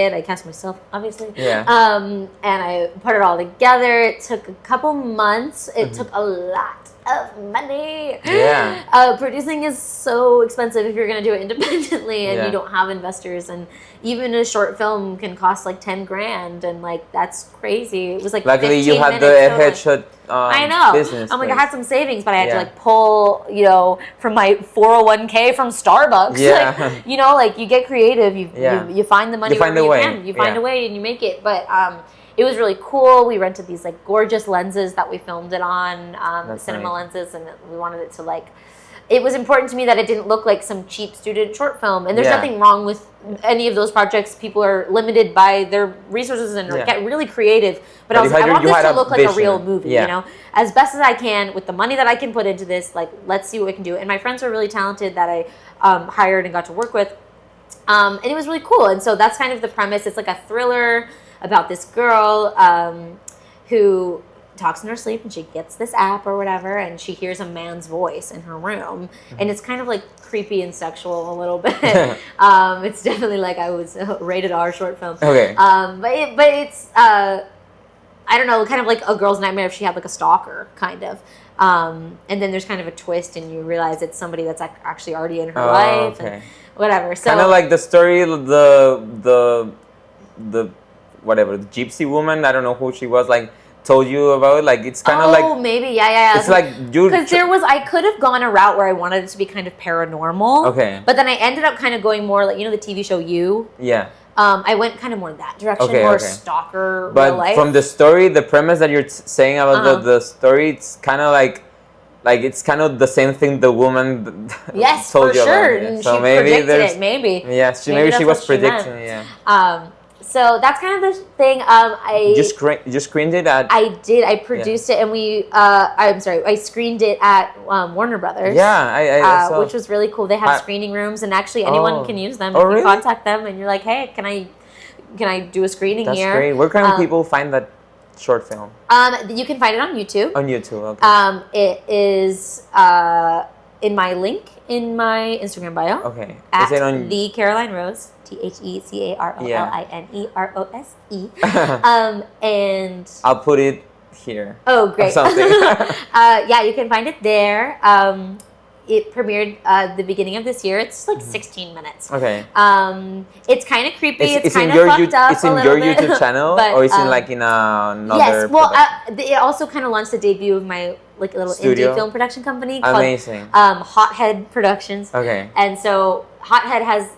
myself, obviously. Yeah. And I put it all together. It took a couple months. It took a lot of money. Yeah. Producing is so expensive if you're going to do it independently and you don't have investors. And even a short film can cost $10,000, and that's crazy. It was luckily you had the headshot I know. Business I'm I had some savings, but I had to pull, from my 401k from Starbucks. Yeah. You get creative. You find the money. You find a way. You find a way and you make it. But it was really cool. We rented these gorgeous lenses that we filmed it on, cinema lenses, and we wanted it to it was important to me that it didn't look like some cheap student short film. And there's nothing wrong with any of those projects. People are limited by their resources and get really creative. But I was like, I want this to look like a real movie, you know? As best as I can, with the money that I can put into this, like, let's see what we can do. And my friends are really talented that I hired and got to work with. And it was really cool. And so that's kind of the premise. It's like a thriller about this girl who talks in her sleep, and she gets this app or whatever, and she hears a man's voice in her room, and it's kind of like creepy and sexual a little bit. It's definitely like I was a rated R short film. Okay. But it's I don't know, kind of like a girl's nightmare if she had like a stalker, kind of. And then there's kind of a twist, and you realize it's somebody that's actually already in her life, and whatever. So kind of like the story, the whatever, the gypsy woman. I don't know who she was. Like, told you about, like, it's kind of like maybe yeah it's like you, because I could have gone a route where I wanted it to be kind of paranormal, but then I ended up kind of going more like, you know, the TV show You, I went kind of more in that direction, more stalker, but real life. From the story, the premise that you're saying about the story, it's kind of like it's kind of the same thing the woman told you sure. about. And so she maybe predicted it, maybe maybe she was predicting so that's kind of the thing. You screened it at... I did. I produced it, and I screened it at Warner Brothers. Yeah, which was really cool. They have screening rooms, and actually anyone can use them. Really? You contact them, and you're like, hey, can I do a screening here? That's great. Where can people find that short film? You can find it on YouTube. On YouTube, okay. It is in my link in my Instagram bio. Okay. At is it on The Caroline Rose? TheCarolinerose. And I'll put it here. Oh, great. Something. Yeah, you can find it there. It premiered the beginning of this year. It's like 16 minutes. Okay. It's kind of creepy. It's kind of fucked up. It's in your YouTube channel, or is it like in another? Yes. Well, it also kind of launched the debut of my like a little indie film production company called Hothead Productions. Okay. And so Hothead has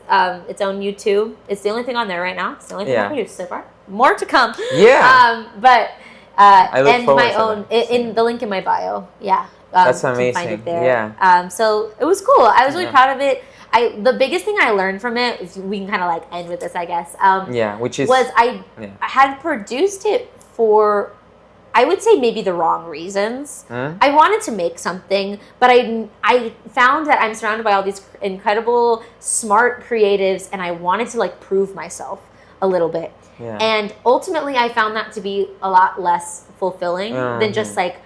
its own YouTube. It's the only thing on there right now. It's the only thing I produced so far. More to come. Yeah. But I look and forward my to own that. in the link in my bio. Yeah. That's you amazing. can find it there. Yeah. So it was cool. I was really proud of it. The biggest thing I learned from it, if we can kind of like end with this, I guess. Which is I had produced it for, I would say, maybe the wrong reasons. I wanted to make something, but I found that I'm surrounded by all these incredible, smart creatives, and I wanted to like prove myself a little bit. Yeah. And ultimately, I found that to be a lot less fulfilling than just like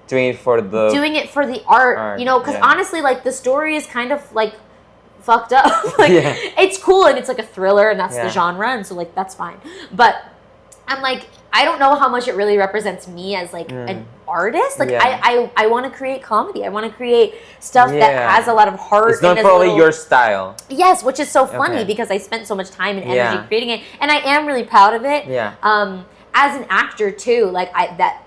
doing it for the art. You know, because honestly, like the story is kind of like fucked up. Like it's cool and it's like a thriller and that's the genre, and so like that's fine. But I'm like, I don't know how much it really represents me as like an artist. Like I want to create comedy. I want to create stuff that has a lot of heart. It's not probably your style. Yes, which is so funny because I spent so much time and energy creating it, and I am really proud of it. Yeah. As an actor too, like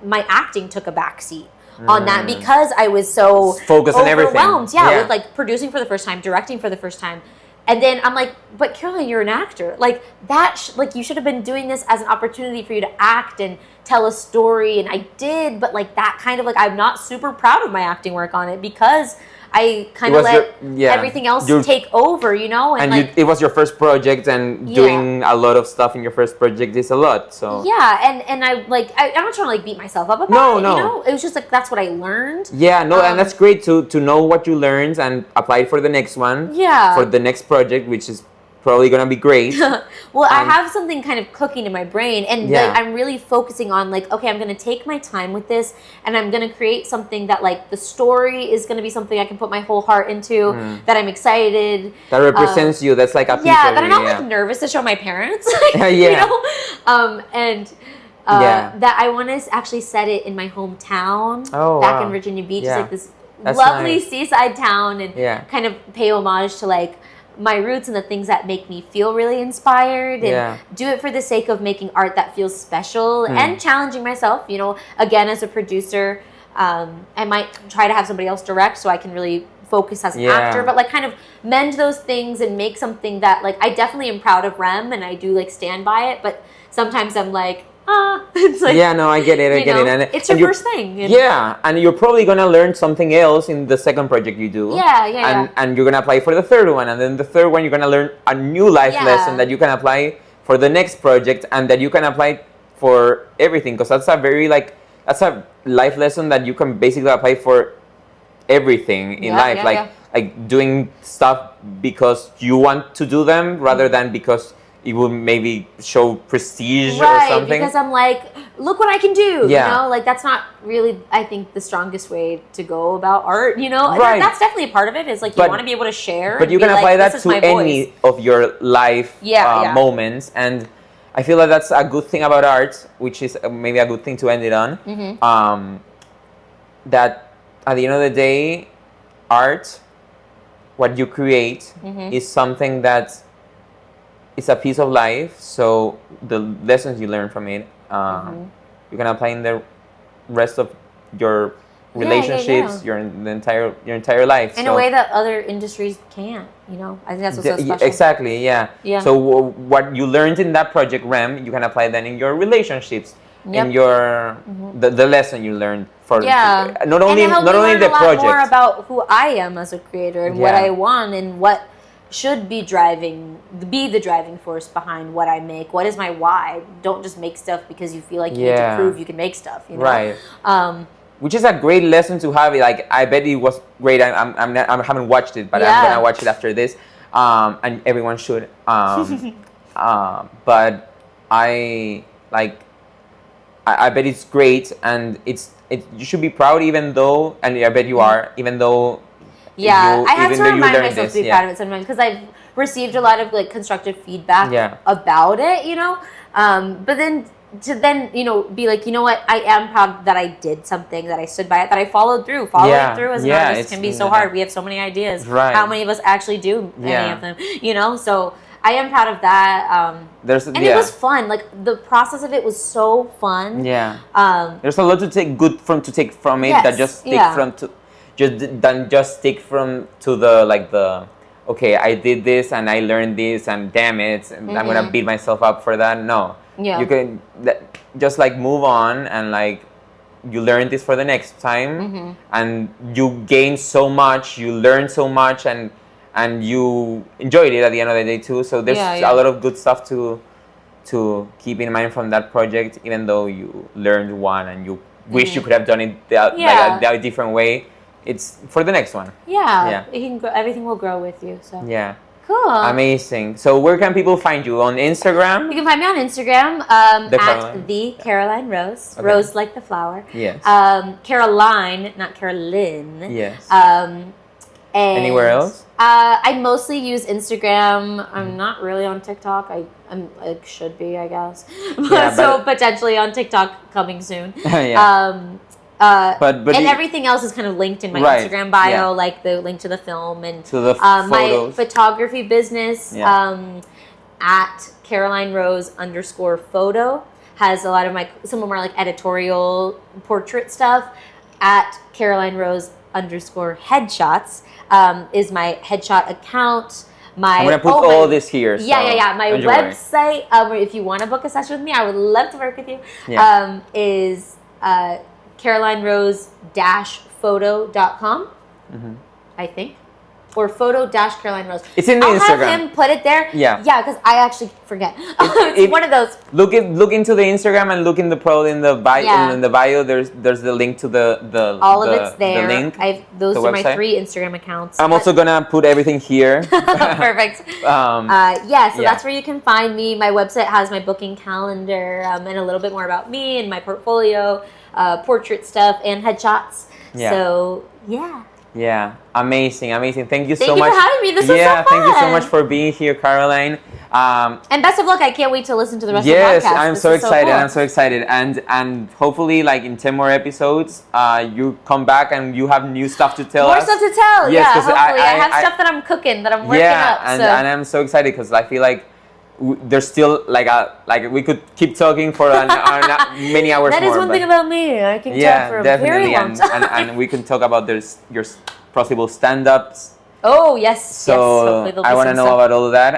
my acting took a backseat on that because I was so focused on everything. With like producing for the first time, directing for the first time. And then I'm like, but Caroline, you're an actor. Like that, like you should have been doing this as an opportunity for you to act and tell a story. And I did, but like that kind of like, I'm not super proud of my acting work on it because I kind of let everything else take over, you know? And like, it was your first project, and doing a lot of stuff in your first project is a lot, so. Yeah, and I like, I'm not trying to like beat myself up about it, you know? It was just like, that's what I learned. Yeah, no, and that's great to know what you learned and apply it for the next one. Yeah. For the next project, which is probably gonna be great. Well, I have something kind of cooking in my brain, and like, I'm really focusing on like, okay, I'm gonna take my time with this, and I'm gonna create something that like the story is gonna be something I can put my whole heart into. That I'm excited. That represents you. That's like a piece that I'm not like nervous to show my parents. Like, you know, that I want to actually set it in my hometown back in Virginia Beach. It's like this lovely seaside town, and kind of pay homage to like my roots and the things that make me feel really inspired, and do it for the sake of making art that feels special and challenging myself. You know, again, as a producer, I might try to have somebody else direct so I can really focus as an Yeah. actor, but like kind of mend those things and make something that like I definitely am proud of Rem and I do like stand by it, but sometimes I'm like, it's like, yeah, no, I get it, and it's your first thing. Yeah, and you're probably gonna learn something else in the second project you do. And you're gonna apply for the third one, and then the third one you're gonna learn a new life lesson that you can apply for the next project, and that you can apply for everything, because that's a life lesson that you can basically apply for everything in life, like doing stuff because you want to do them rather than because it will maybe show prestige or something. Because I'm like, look what I can do. Yeah. You know, like that's not really, I think, the strongest way to go about art. You know, Right. That's definitely a part of it. Is like you want to be able to share. But you can apply that to any of your life moments, and I feel like that's a good thing about art, which is maybe a good thing to end it on. That at the end of the day, art, what you create, is something that is a piece of life. So the lessons you learn from it, you can apply in the rest of your relationships, your entire life. In a way that other industries can't. You know, I think that's what's so special. Exactly. Yeah. So what you learned in that project, Rem, you can apply that in your relationships. In your the lesson you learned for not only the project. More about who I am as a creator and what I want and what should be the driving force behind what I make. What is my why? Don't just make stuff because you feel like you need to prove you can make stuff. You know? Right. Which is a great lesson to have. Like I bet it was great. I haven't watched it, but I'm gonna watch it after this. And everyone should. But I bet it's great, and you should be proud, even though, and I bet you are, even though. Yeah, I have to remind myself to be proud of it sometimes, because I've received a lot of like constructive feedback about it, you know. But then to be like, you know what, I am proud that I did something, that I stood by it, that I followed through. Following through as an artist can be so hard. We have so many ideas. Right. How many of us actually do any of them? You know, so I am proud of that. It was fun. Like the process of it was so fun. Yeah. There's a lot to take from it that just stick from the okay, I did this and I learned this and damn it, and I'm gonna beat myself up for that. No. Yeah. You can just like move on, and like you learn this for the next time, and you gain so much, you learn so much, and you enjoyed it at the end of the day too. So there's a lot of good stuff to keep in mind from that project, even though you learned one and you wish you could have done it a different way. It's for the next one. Yeah. It can grow, everything will grow with you. So yeah. Cool. Amazing. So where can people find you? On Instagram? You can find me on Instagram at the Caroline Rose. Okay. Rose like the flower. Yes. Caroline, not Carolyn. Yes. And anywhere else? I mostly use Instagram. I'm not really on TikTok. I should be, I guess. So potentially on TikTok coming soon. But and everything else is kind of linked in my Instagram bio, like the link to the film and to the my photography business at Caroline Rose _photo has a lot of some of my like editorial portrait stuff. At Caroline Rose _headshots is my headshot account. I'm gonna put all this here. So my website, if you want to book a session with me, I would love to work with you. Is CarolineRose-photo.com, I think. Or photo-Caroline Rose. It's in the Instagram. I'll have him put it there. Yeah, because I actually forget. It's one of those. Look into the Instagram and look in the bio. In the bio, there's the link to the all of it's there. The link. Those are my 3 Instagram accounts. I'm also gonna put everything here. Perfect. That's where you can find me. My website has my booking calendar and a little bit more about me and my portfolio, portrait stuff, and headshots. Yeah. So yeah, amazing. Thank you so much. Thank you for having me. This was so fun. Thank you so much for being here, Caroline. And best of luck. I can't wait to listen to the rest of the podcast. Yes, I'm so excited. I'm so excited. And hopefully, like in 10 more episodes, you come back and you have new stuff to tell us. More stuff to tell. Yes, hopefully. I have stuff that I'm cooking, that I'm working up. And I'm so excited because I feel like there's still like we could keep talking for many hours more. That is one thing about me. I can talk for a very long time. And we can talk about possible stand-ups. Oh, yes. So Hopefully there'll be I want to some know stuff. about all of that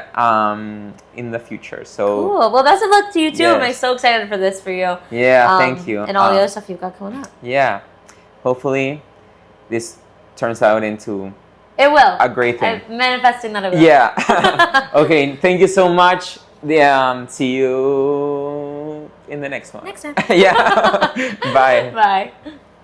in the future. So Cool. Well, best of luck to you too. Yes. I'm so excited for this for you. yeah, thank you. And all the other stuff you've got coming up. Yeah, hopefully this turns out into It will. a great thing. I'm manifesting that it will. Yeah. Okay. Thank you so much. See you in the next one. Next time. Yeah. Bye. Bye.